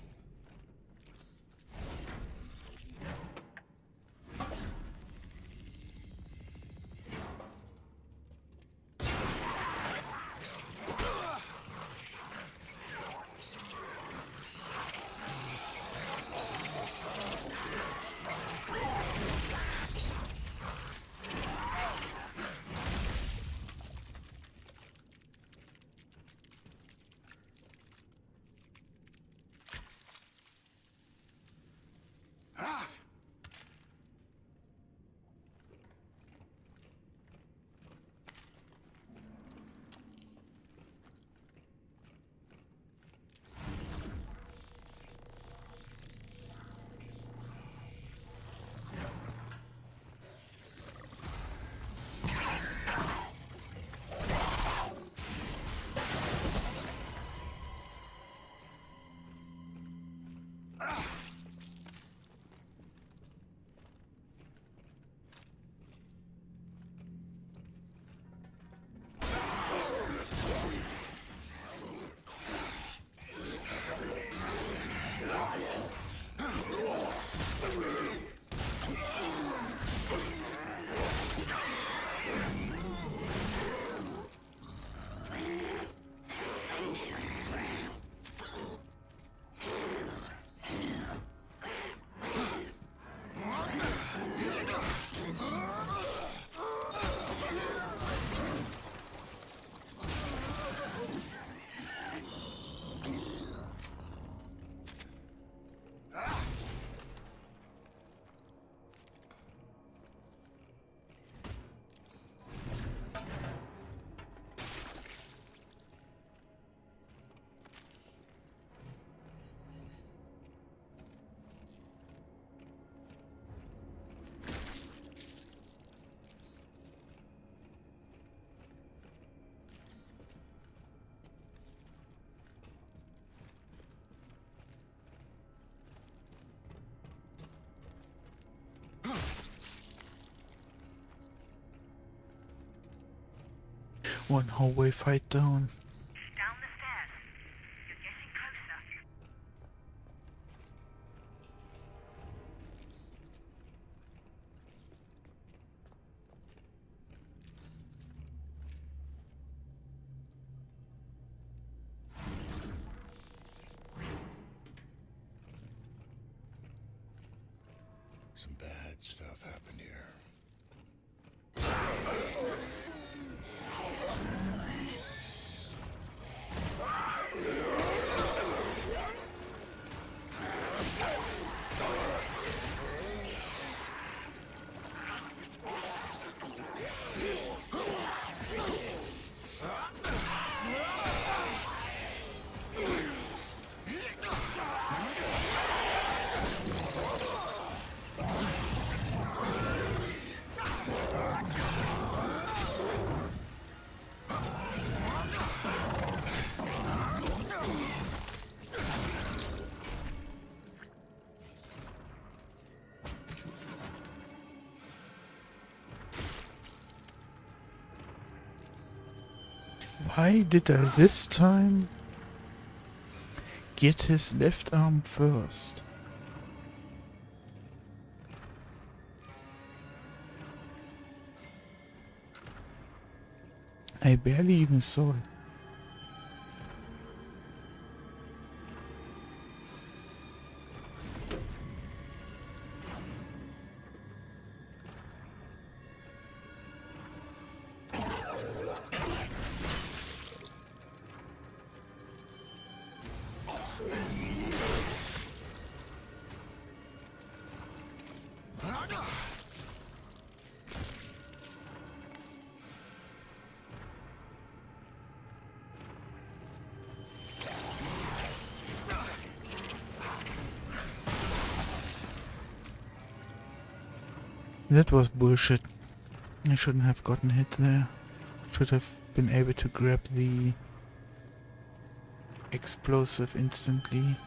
One hallway fight down. Down the stairs. You're getting closer. Some bad stuff happened here. Why did I this time get his left arm first? I barely even saw it. That was bullshit. I shouldn't have gotten hit there. Should have been able to grab the explosive instantly.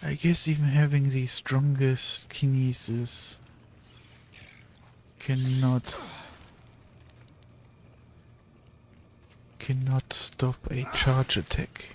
I guess even having the strongest kinesis cannot stop a charge attack.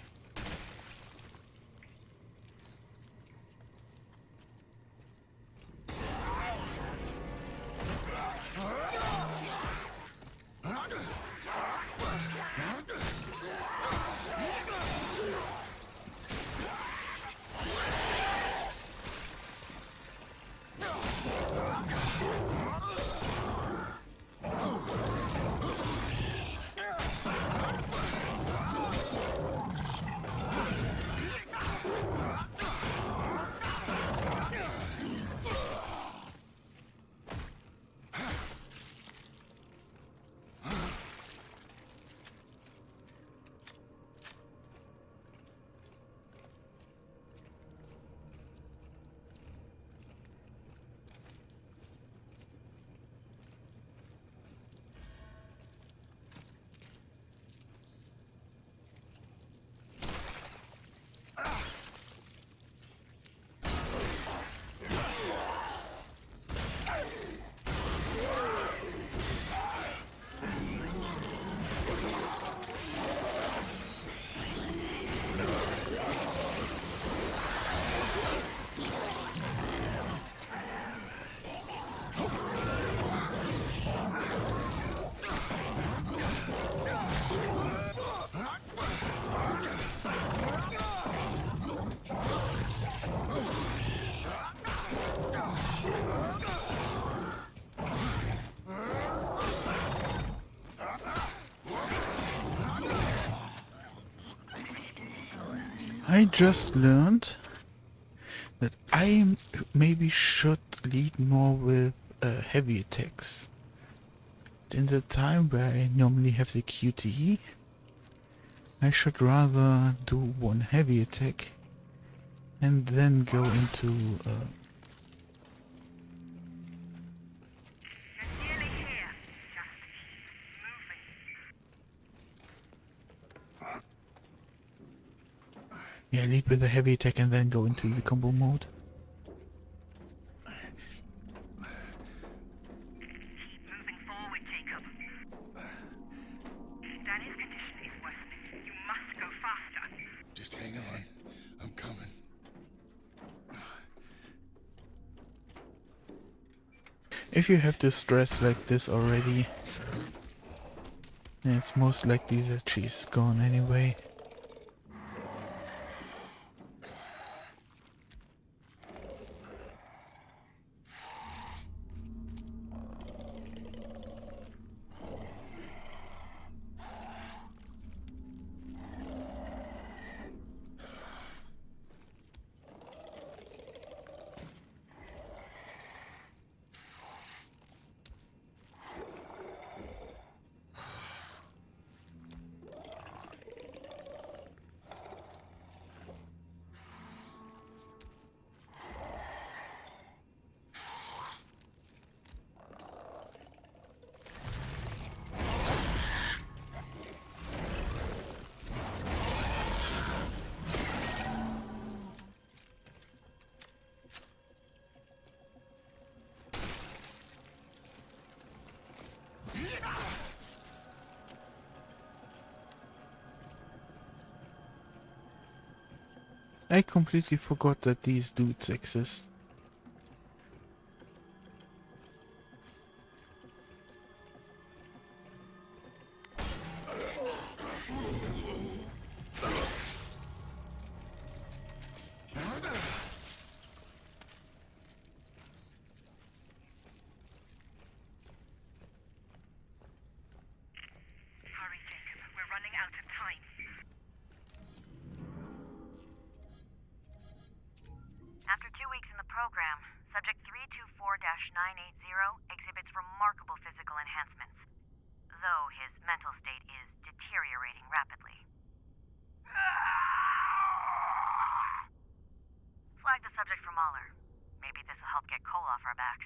I just learned that I maybe should lead more with heavy attacks. In the time where I normally have the QTE, I should rather do one heavy attack and then go into yeah, lead with a heavy attack and then go into the combo mode. Moving forward, Jacob. Danny's condition is worsening. You must go faster. Just hang on. I'm coming. If you have the stress like this already, then it's most likely that she's gone anyway. I completely forgot that these dudes exist. Hurry, Jacob. We're running out of time. After 2 weeks in the program, Subject 324-980 exhibits remarkable physical enhancements, though his mental state is deteriorating rapidly. Flag the subject for Mahler. Maybe this will help get Cole off our backs.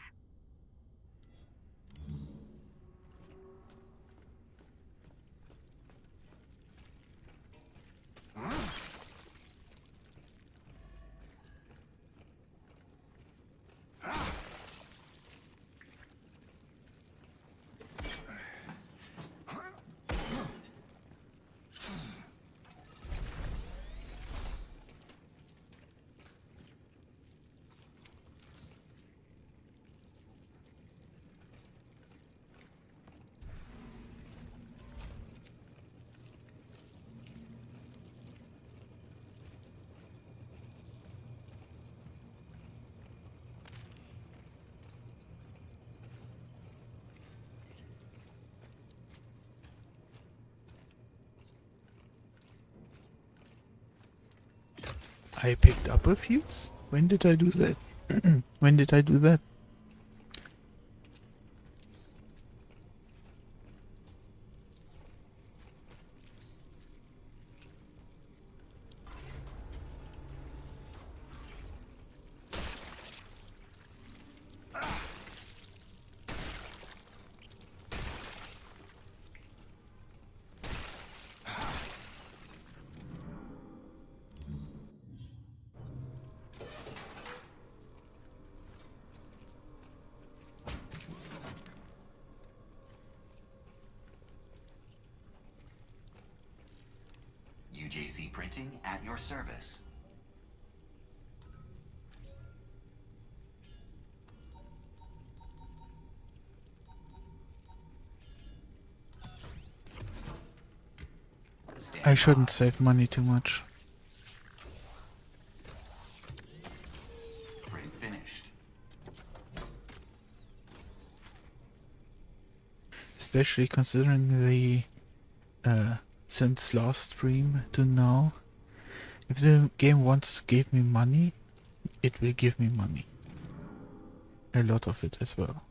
I picked up a fuse? When did I do that? When did I do that? UJC Printing at your service. I shouldn't save money too much. Print finished. Especially considering the since last stream to now, if the game once gave me money, it will give me money. A lot of it as well.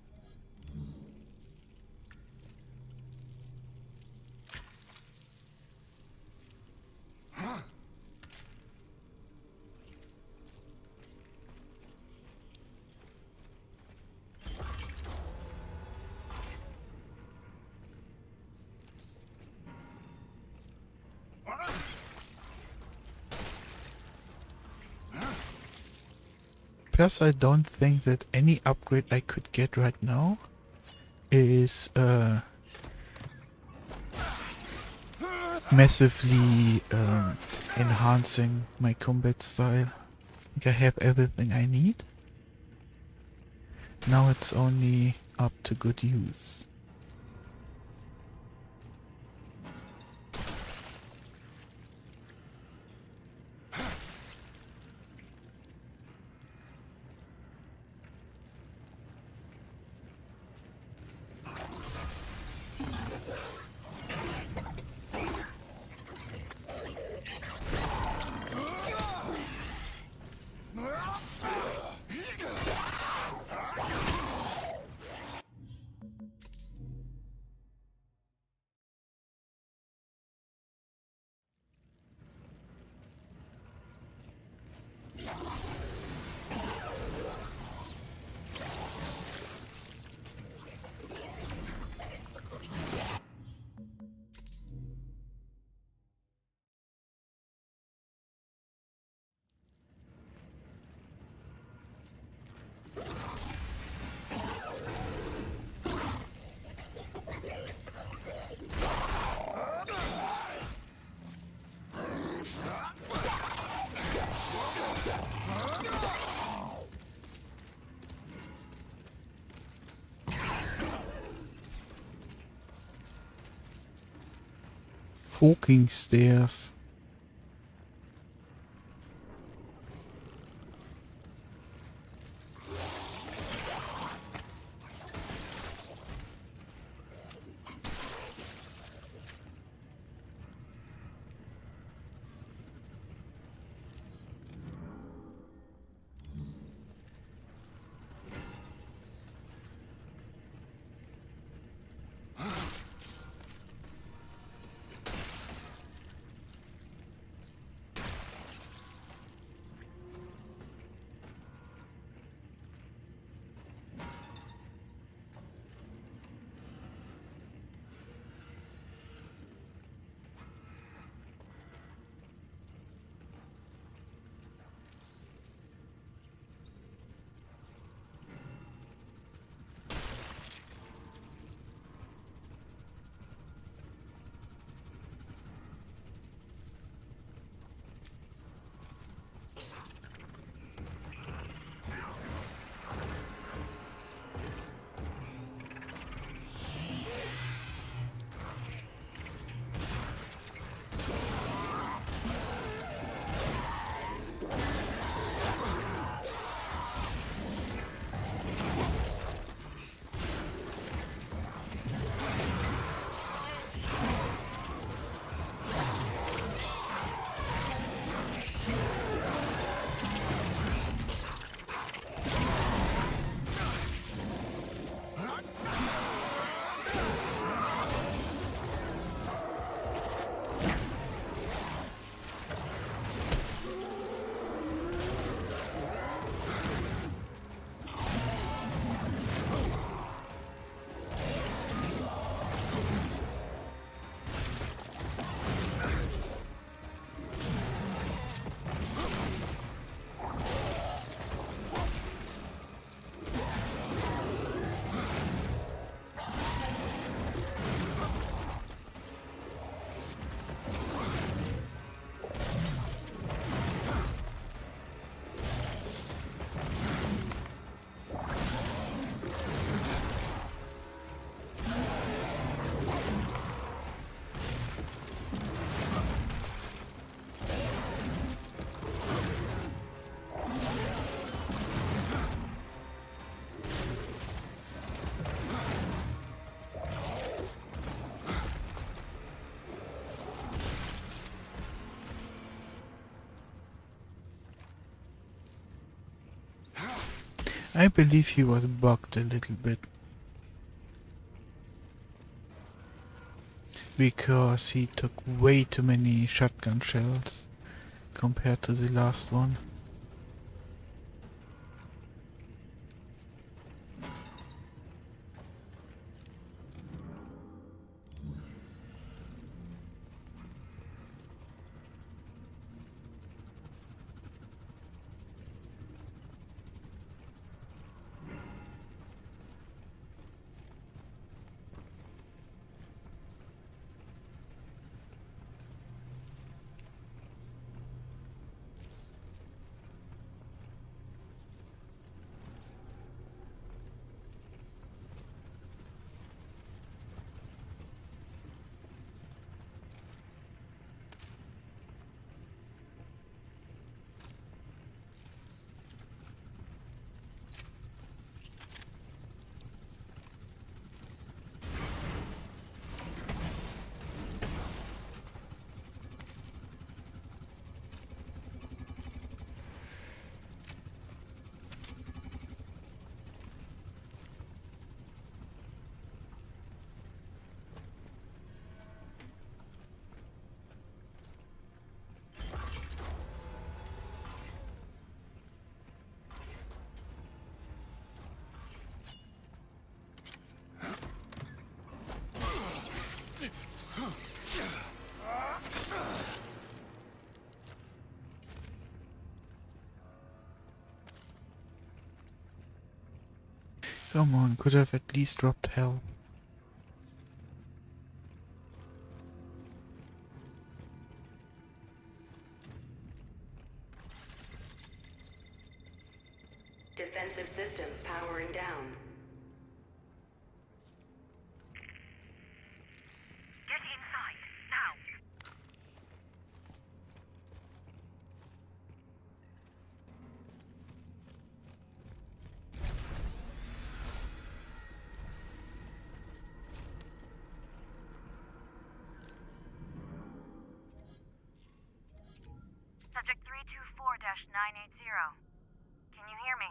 Plus, I don't think that any upgrade I could get right now is massively enhancing my combat style. I think I have everything I need. Now it's only up to good use. Forking stairs. I believe he was bugged a little bit. Because he took way too many shotgun shells compared to the last one. Come on, could have at least dropped hell. Defensive systems powering down. Get inside, now! Subject 324-980. Can you hear me?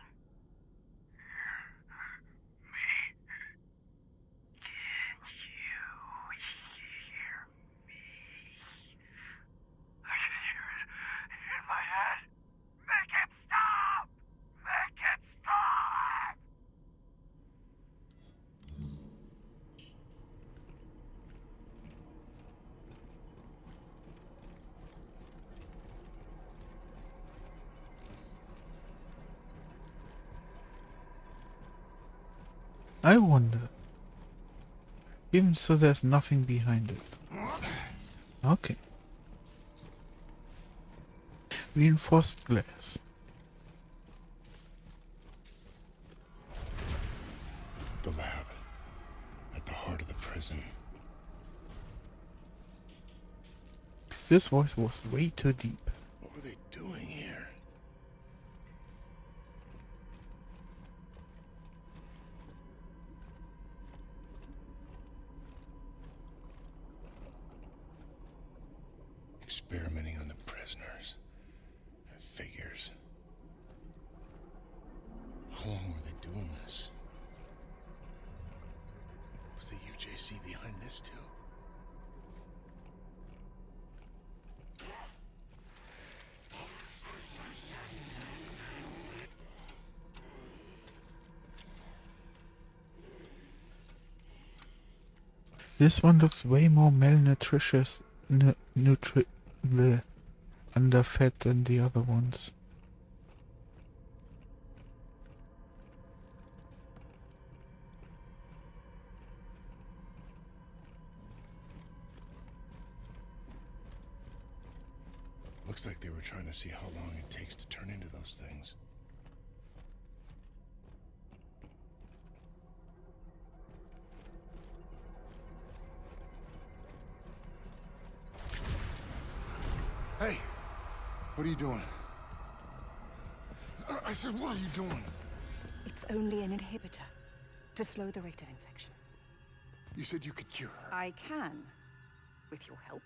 I wonder. Even so, there's nothing behind it. Okay. Reinforced glass. The lab. At the heart of the prison. This voice was way too deep. What were they doing here? Experimenting on the prisoners. Figures. How long were they doing this? Was the UJC behind this too? This one looks way more malnutritious, underfed than the other ones. Looks like they were trying to see how long it takes to turn into those things. Hey, what are you doing? I said, what are you doing? It's only an inhibitor to slow the rate of infection. You said you could cure her. I can, with your help.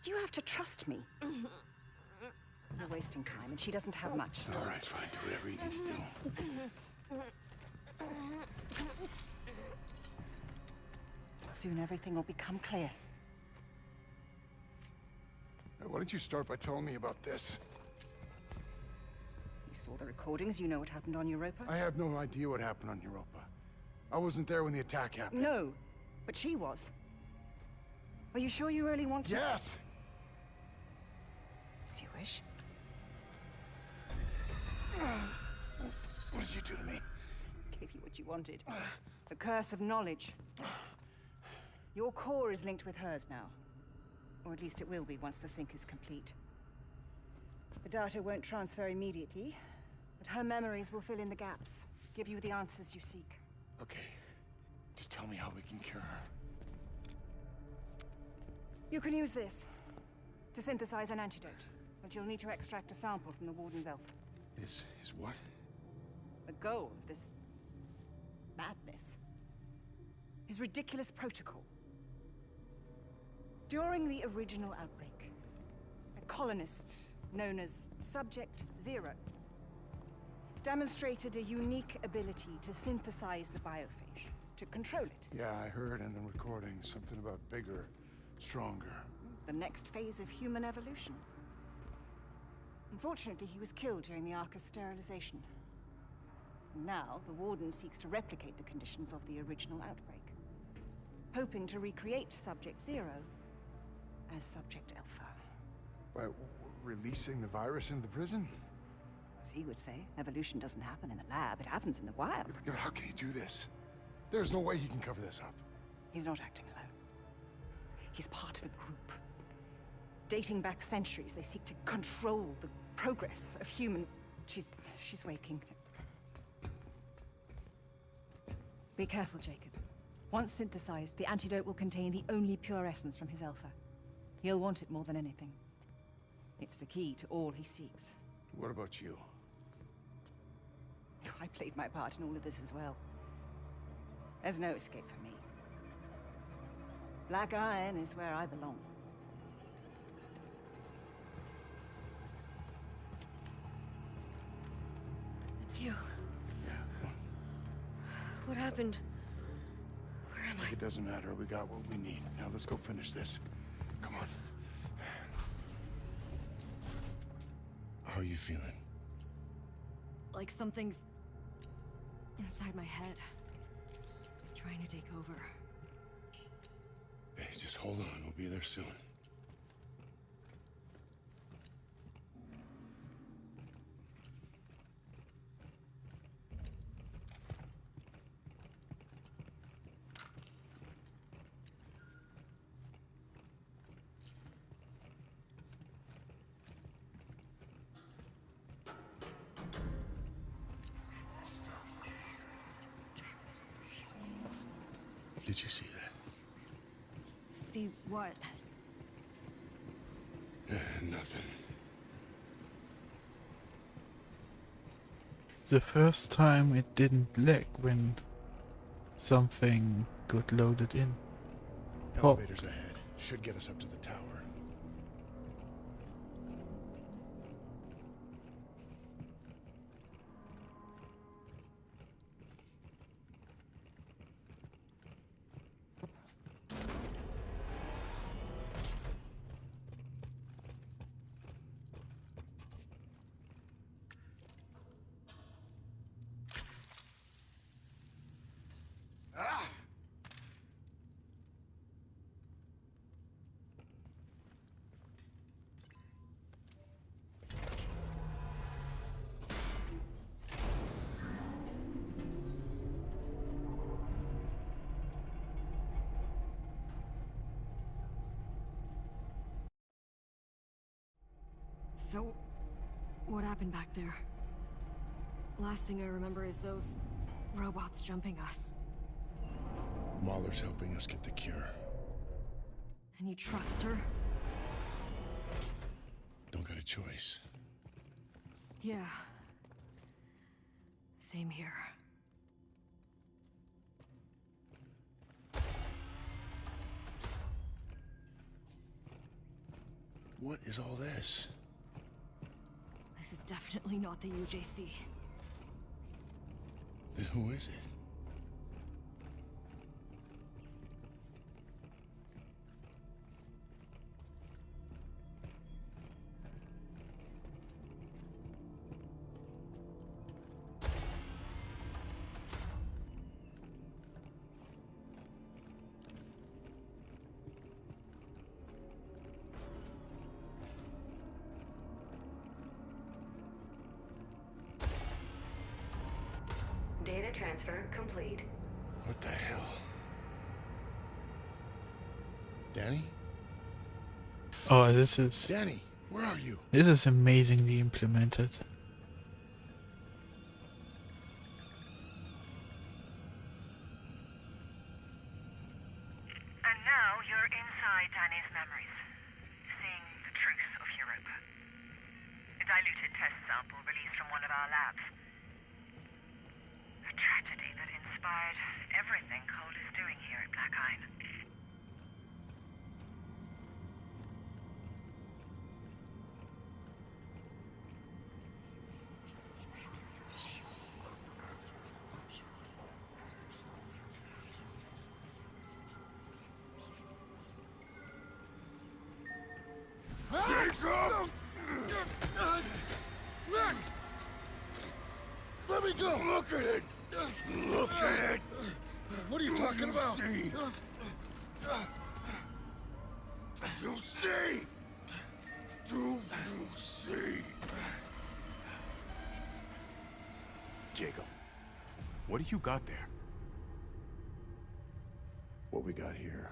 You have to trust me. You're wasting time, and she doesn't have much. All right, fine. Do whatever you need to do. Soon everything will become clear. Why don't you start by telling me about this? You saw the recordings, you know what happened on Europa? I have no idea what happened on Europa. I wasn't there when the attack happened. No, but she was. Are you sure you really want to? Yes! As you wish. What did you do to me? Gave you what you wanted. The curse of knowledge. Your core is linked with hers now. Or at least it will be once the sync is complete. The data won't transfer immediately, but her memories will fill in the gaps, give you the answers you seek. Okay. Just tell me how we can cure her. You can use this to synthesize an antidote, but you'll need to extract a sample from the Warden's elf. Is what? The goal of this madness is ridiculous protocol. During the original outbreak, a colonist known as Subject Zero demonstrated a unique ability to synthesize the biophage, to control it. Yeah, I heard in the recording something about bigger, stronger. The next phase of human evolution. Unfortunately, he was killed during the Arca's sterilization. And now, the Warden seeks to replicate the conditions of the original outbreak. hoping to recreate Subject Zero as Subject Alpha. By releasing the virus into the prison? As he would say, evolution doesn't happen in a lab, it happens in the wild. But how can he do this? There's no way he can cover this up. He's not acting alone. He's part of a group. Dating back centuries, they seek to control the progress of human... She's waking. Be careful, Jacob. Once synthesized, the antidote will contain the only pure essence from his alpha. He'll want it more than anything. It's the key to all he seeks. What about you? I played my part in all of this as well. There's no escape for me. Black Iron is where I belong. It's you. Yeah, come on. What happened? Where am I? It doesn't matter. We got what we need. Now let's go finish this. Come on. How are you feeling? Like something's inside my head, trying to take over. Hey, just hold on. We'll be there soon. Did you see that? See what? Nothing. The first time it didn't lag when something got loaded in. Elevators ahead. Should get us up to the tower. So, what happened back there? Last thing I remember is those robots jumping us. Mahler's helping us get the cure. And you trust her? Don't got a choice. Yeah. Same here. What is all this? This is definitely not the UJC. Then who is it? Data transfer complete. What the hell? Danny? Oh, this is... Danny, where are you? This is amazingly implemented. And now you're inside Danny's memories, seeing the truth of Europa. A diluted test sample released from one of our labs. A tragedy that inspired everything Cole is doing here at Black Iron. Let me go! Look at it! Look at it! What are you talking about? Do you see? Do you see? Jacob, what do you got there? What we got here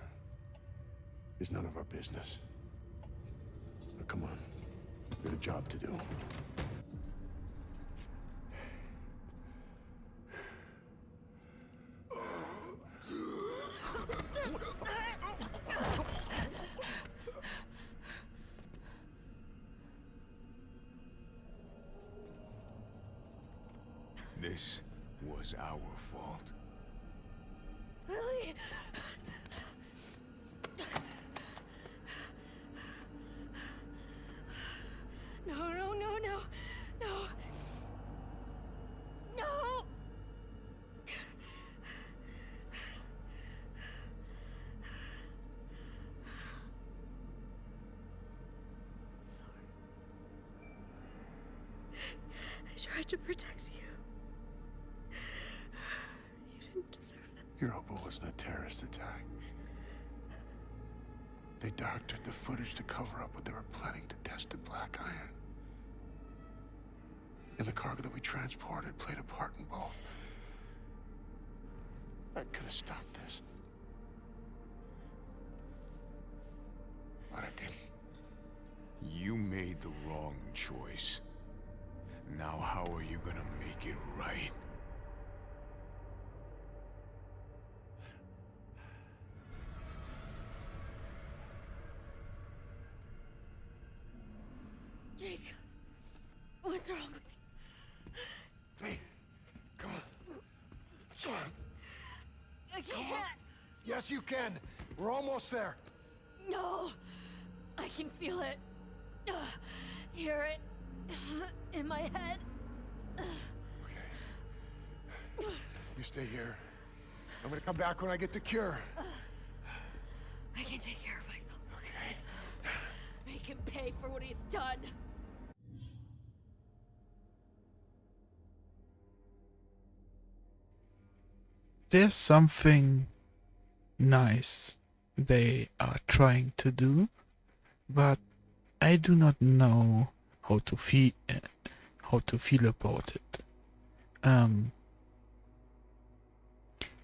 is none of our business. Now, come on. We got a job to do. This was our fault. Lily! No, no, no, no, no. No! Sorry. I tried to protect you. You didn't deserve that. Europa wasn't a terrorist attack. They doctored the footage to cover up what they were planning to test the Black Iron. And the cargo that we transported played a part in both. I could have stopped this. But I didn't. You made the wrong choice. Now how are you gonna make it right? Jake, what's wrong with you? Hey, come on. Come on. I can't. Yes, you can. We're almost there. No, I can feel it. Hear it in my head. Okay. You stay here. I'm gonna come back when I get the cure. I can take care of myself. Okay. Make him pay for what he's done. There's something nice they are trying to do, but I do not know how to feel about it.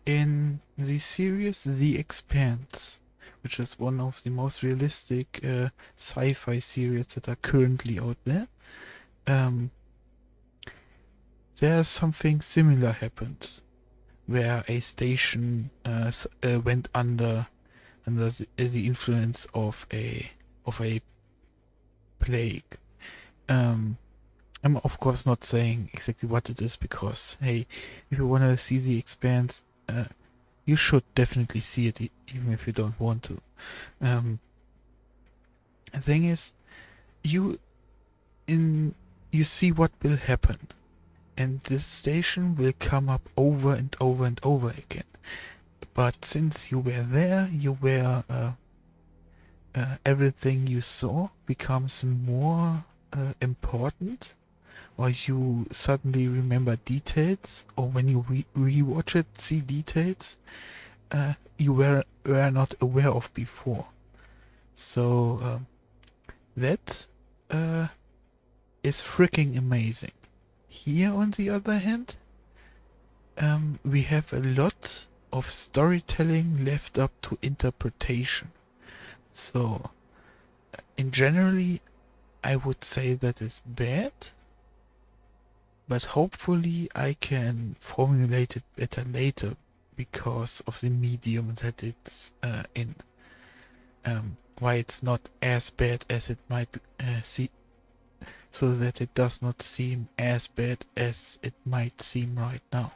In the series The Expanse, which is one of the most realistic sci-fi series that are currently out there, there's something similar happened, where a station went under the influence of a plague. I'm of course not saying exactly what it is, because hey, if you want to see The Expanse, you should definitely see it, even if you don't want to. The thing is, you see what will happen, and this station will come up over and over and over again. But since you were there, everything you saw becomes more important, or you suddenly remember details, or when you rewatch it, see details you were not aware of before. So that is freaking amazing. Here, on the other hand, we have a lot of storytelling left up to interpretation. So, in generally, I would say that is bad, but hopefully I can formulate it better later because of the medium that it's in. Why it's not as bad as it might seem, so that it does not seem as bad as it might seem right now.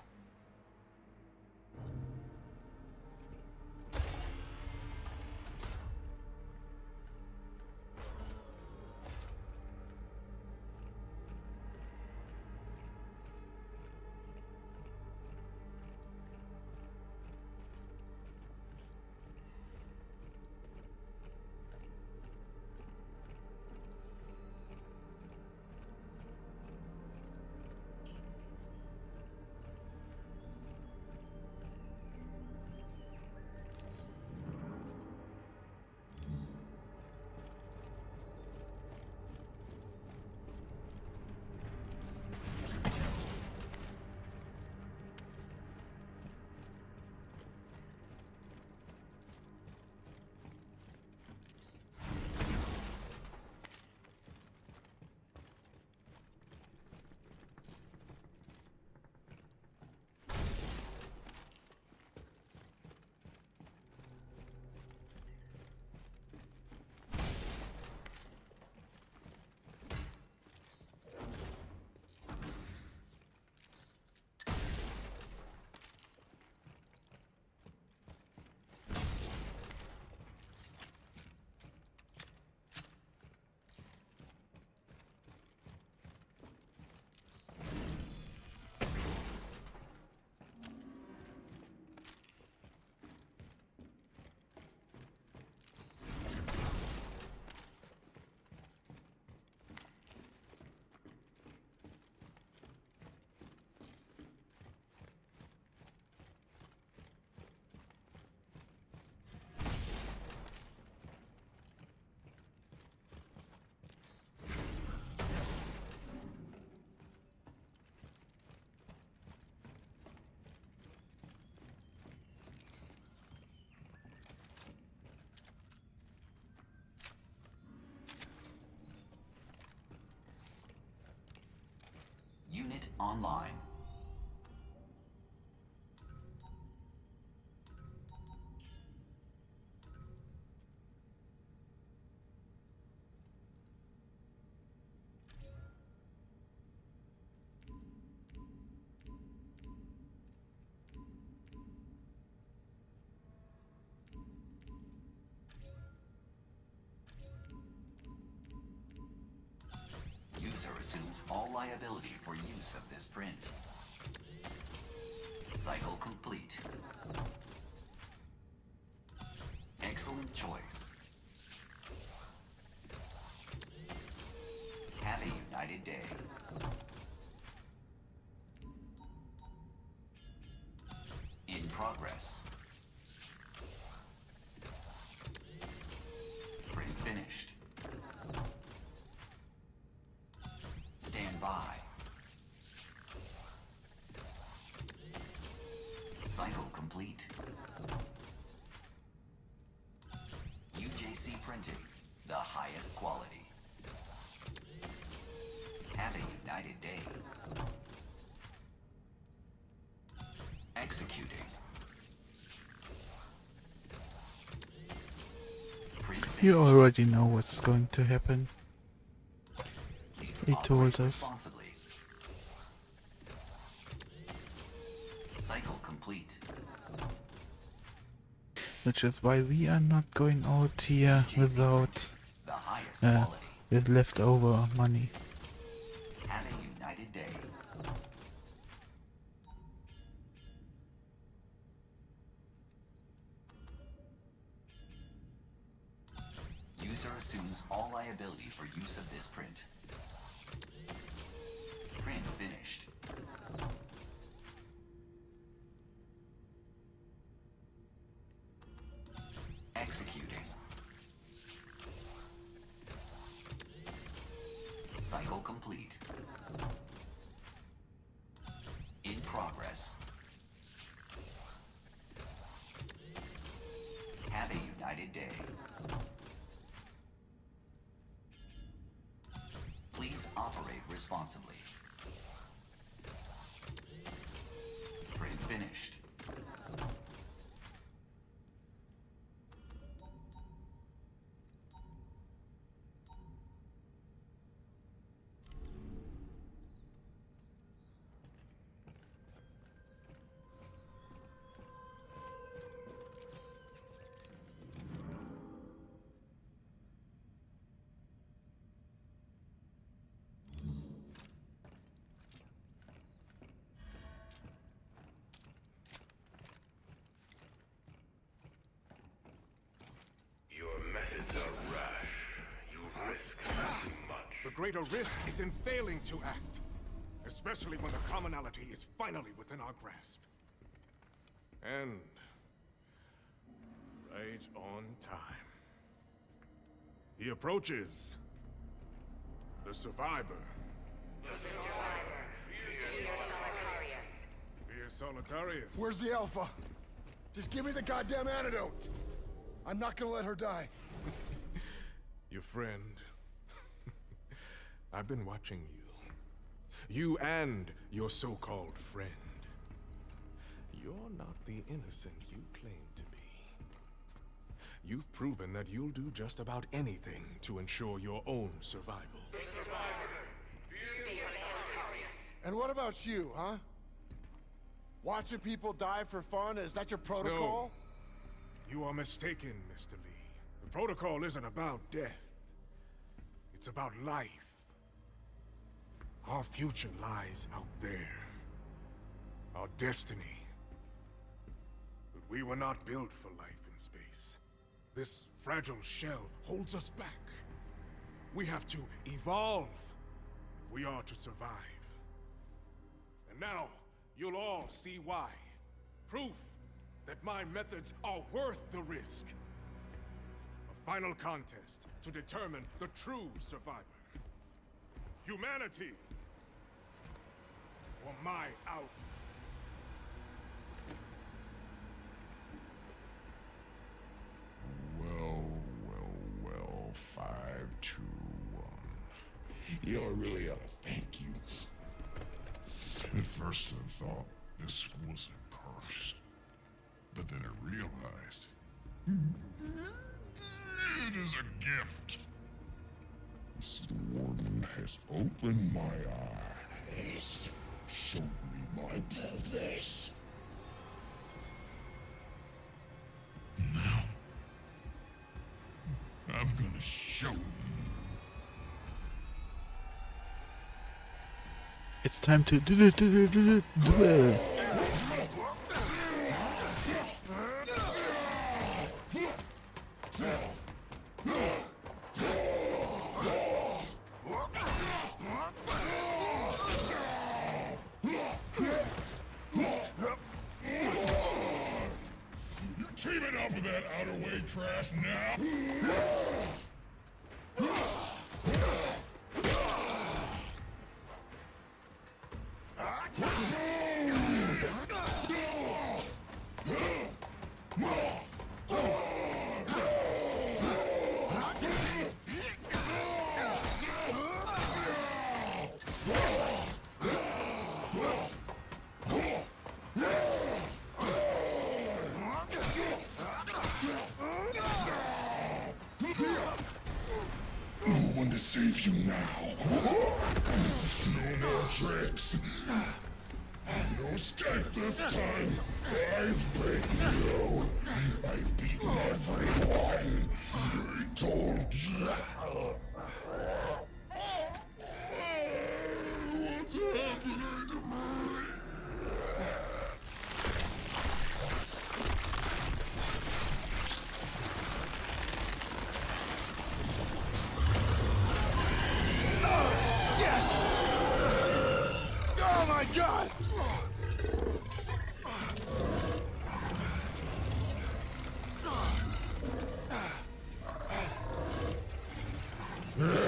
Unit online. User assumes all liability for use of this print. Cycle complete. Excellent choice. Have a united day. In progress. Print finished. Stand by. Cycle complete. UJC printing, the highest quality. Have a united day. Executing. Print You finished. already know what's going to happen. Please He told operate us. responsibly. Cycle complete. Which is why we are not going out here without The highest quality. with leftover money. Have a united day. User assumes all liability for use of this print. Print finished. Executing. Cycle complete. In progress. Have a united day. Please operate responsibly. Print finished. Your methods are rash. You risk too much. The greater risk is in failing to act, especially when the commonality is finally within our grasp. And right on time. He approaches. The survivor. The survivor. Via Solitarius. Where's the Alpha? Just give me the goddamn antidote. I'm not gonna let her die. Your friend. I've been watching you. You and your so-called friend. You're not the innocent you claim to be. You've proven that you'll do just about anything to ensure your own survival. The survivor. And what about you, huh? Watching people die for fun? Is that your protocol? No. You are mistaken, Mr. Lee. The protocol isn't about death. It's about life. Our future lies out there. Our destiny. But we were not built for life in space. This fragile shell holds us back. We have to evolve if we are to survive. And now, you'll all see why. Proof that my methods are worth the risk. A final contest to determine the true survivor. Humanity! Or my Alpha. Well, 5, 2, 1. You're really a thank you. At first I thought this was a curse, but then I realized it is a gift. This warden has opened my eyes, showed me my purpose. Now, I'm gonna show you. It's time to You teaming up with that outer way trash now? No one to save you now. No more tricks. No escape this time. I've beaten you. I've beaten everyone. I told you. What's happening to me? Oh my god!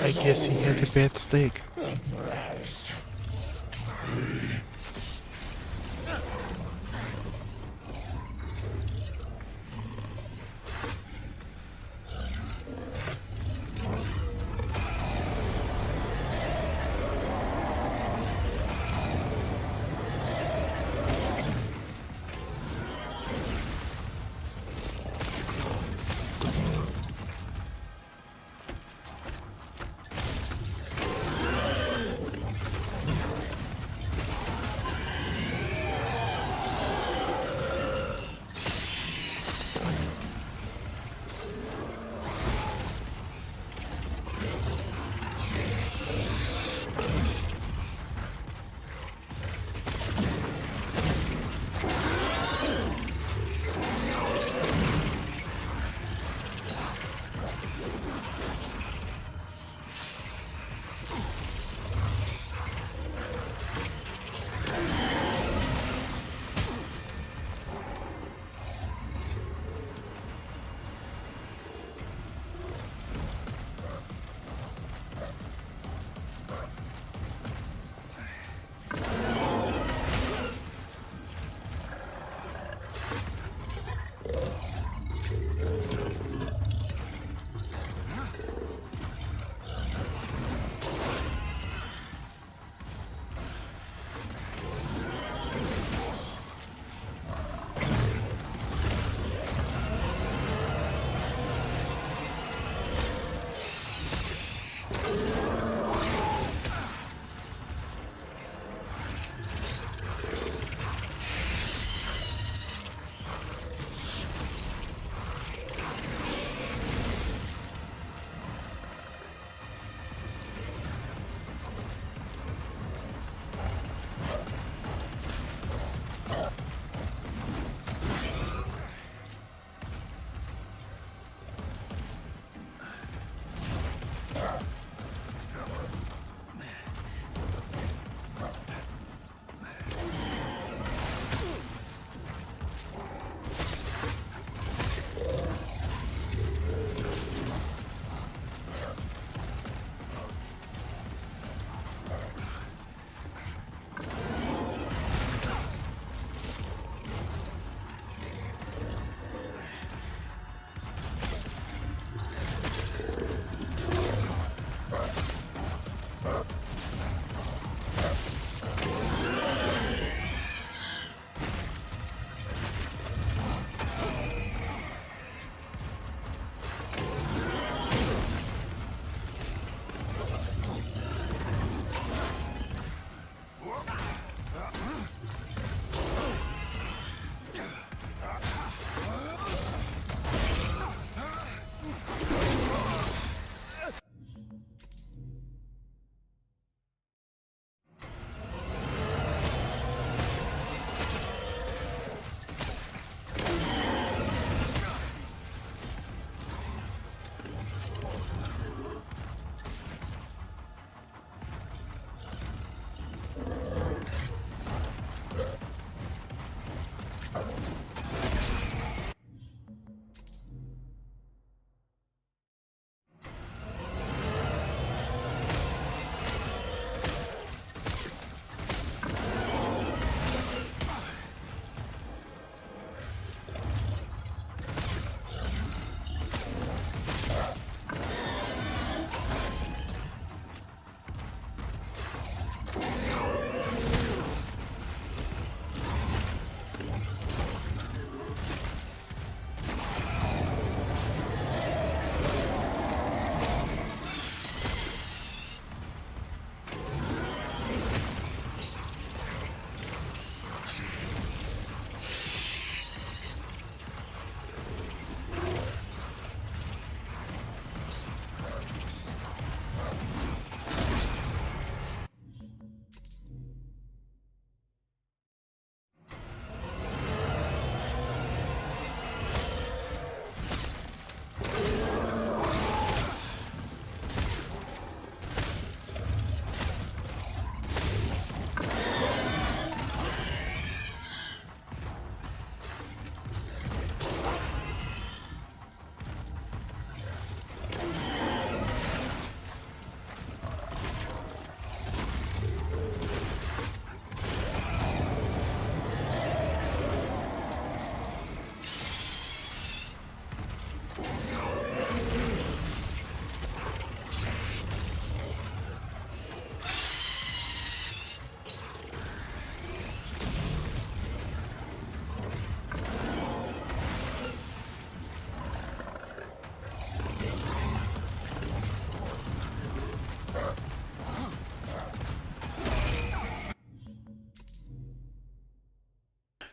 I guess he had a bad steak.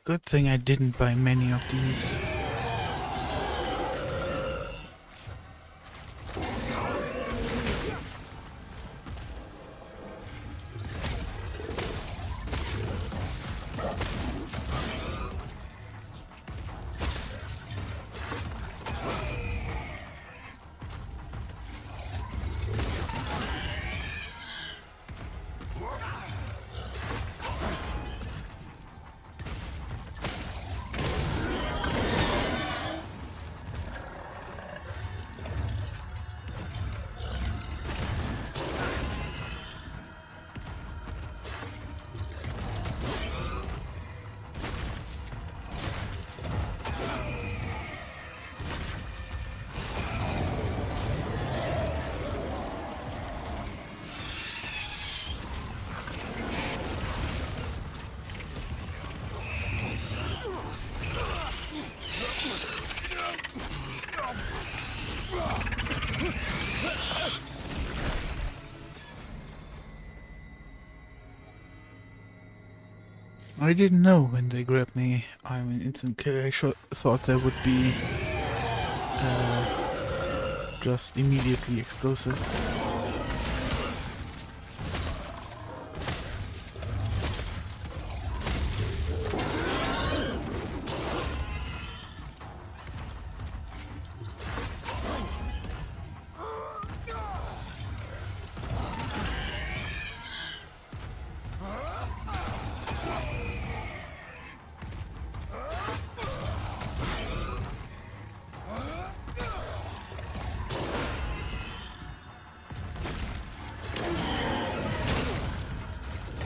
Good thing I didn't buy many of these. I didn't know when they grabbed me I'm an instant kill. I thought they would be just immediately explosive.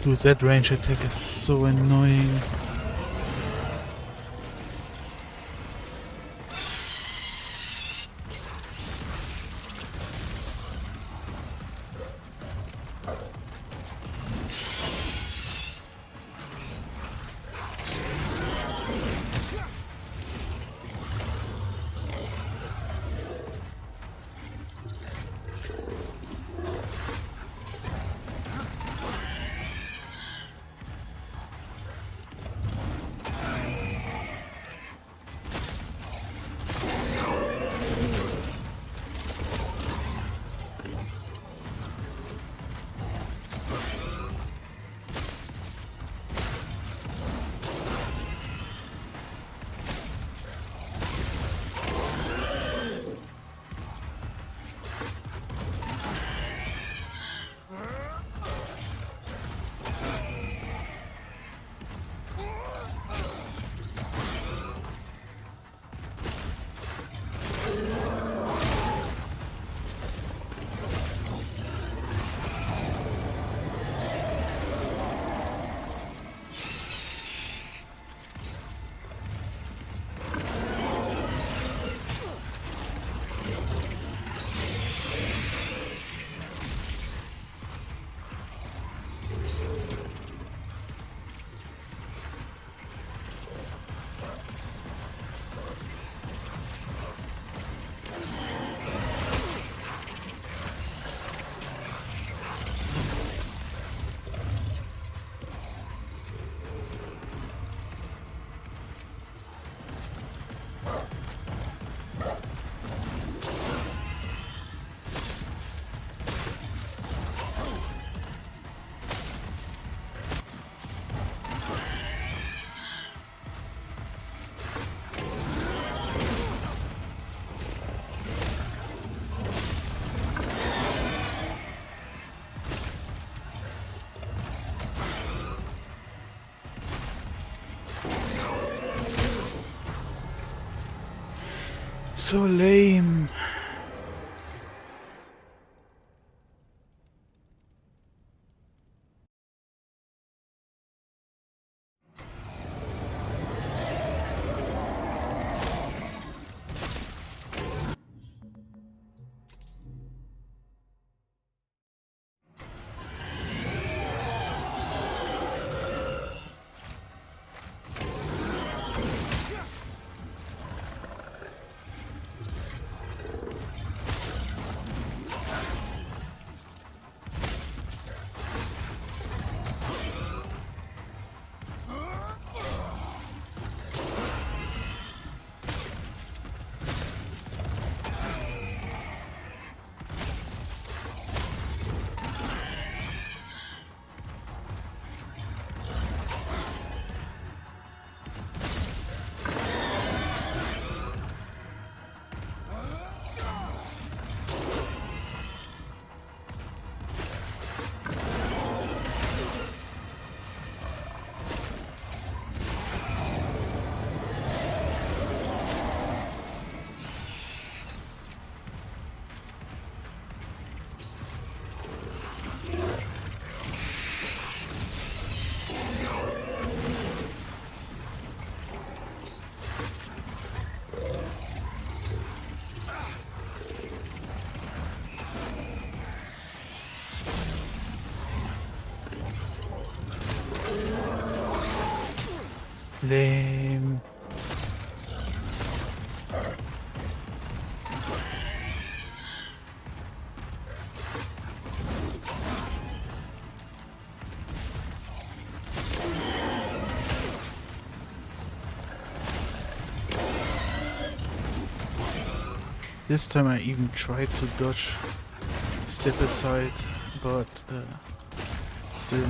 Dude, that range attack is so annoying. So lame. Lame. This time I even tried to dodge, step aside, but still.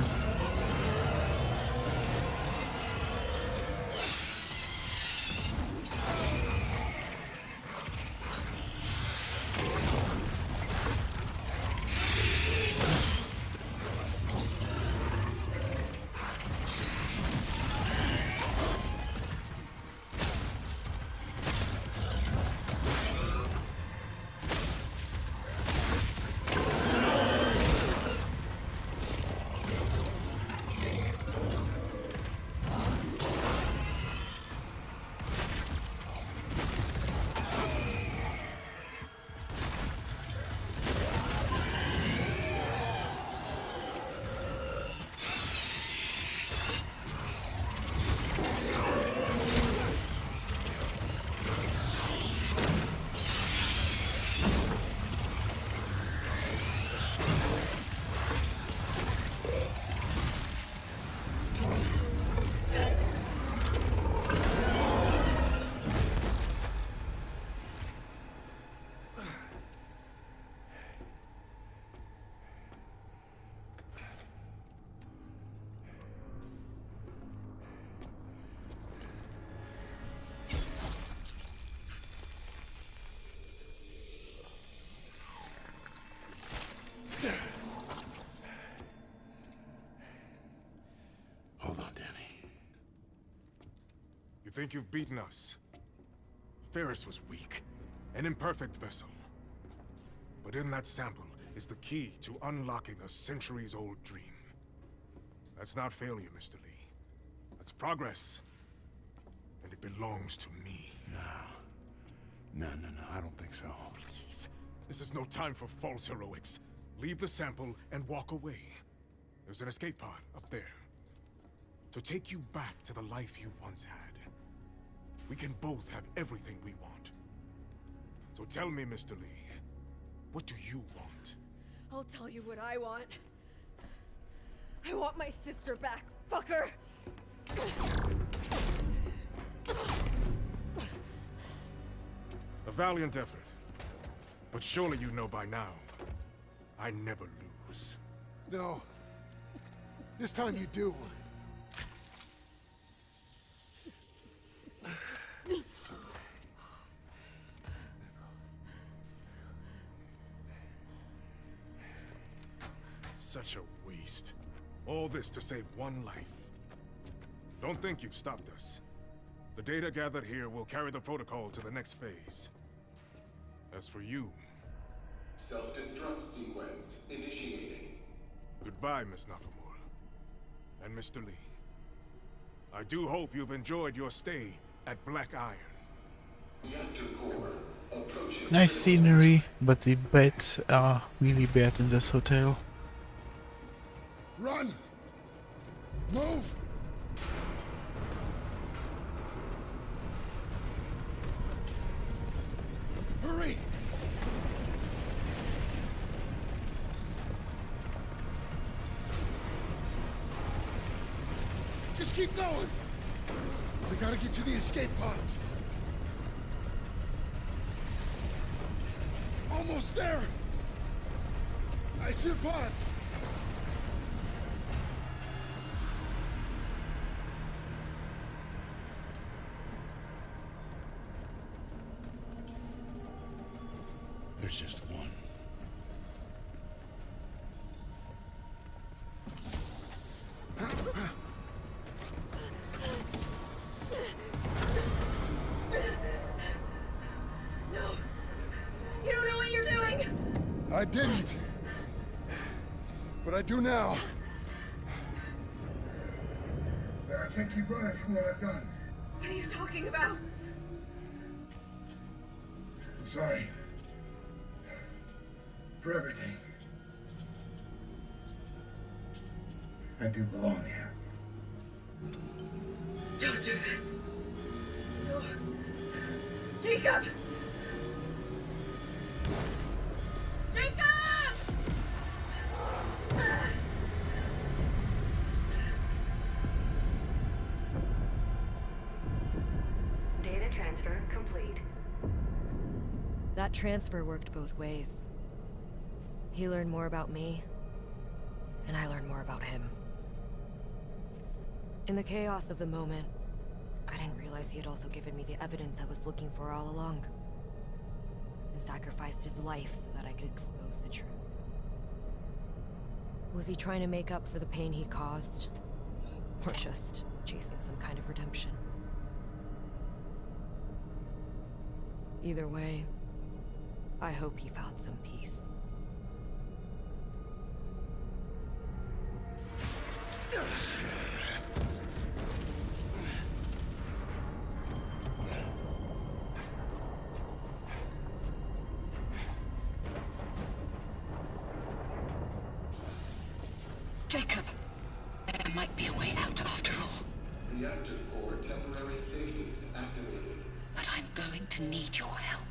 Hold on, Danny. You think you've beaten us? Ferris was weak, an imperfect vessel. But in that sample is the key to unlocking a centuries-old dream. That's not failure, Mr. Lee. That's progress. And it belongs to me. No, I don't think so. Please. This is no time for false heroics. Leave the sample and walk away. There's an escape pod up there. To take you back to the life you once had. We can both have everything we want. So tell me, Mr. Lee, what do you want? I'll tell you what I want. I want my sister back, fucker! A valiant effort. But surely you know by now, I never lose. No. This time you do. Such a waste. All this to save one life. Don't think you've stopped us. The data gathered here will carry the protocol to the next phase. As for you... Self-destruct sequence initiated. Goodbye, Miss Nakamura. And Mr. Lee. I do hope you've enjoyed your stay at Black Iron. Reactor core approaching. Nice scenery, but the beds are really bad in this hotel. Run! Move! Hurry! Just keep going! We gotta get to the escape pods. Almost there! I see the pods! There's just one. No! You don't know what you're doing! I didn't. But I do now. I can't keep running from what I've done. What are you talking about? I'm sorry. For everything. I do belong here. Don't do this. No. Jacob! Jacob! Data transfer complete. That transfer worked both ways. He learned more about me, and I learned more about him. In the chaos of the moment, I didn't realize he had also given me the evidence I was looking for all along, and sacrificed his life so that I could expose the truth. Was he trying to make up for the pain he caused, or just chasing some kind of redemption? Either way, I hope he found some peace. Jacob, there might be a way out after all. Reactor core temporary safety is activated. But I'm going to need your help.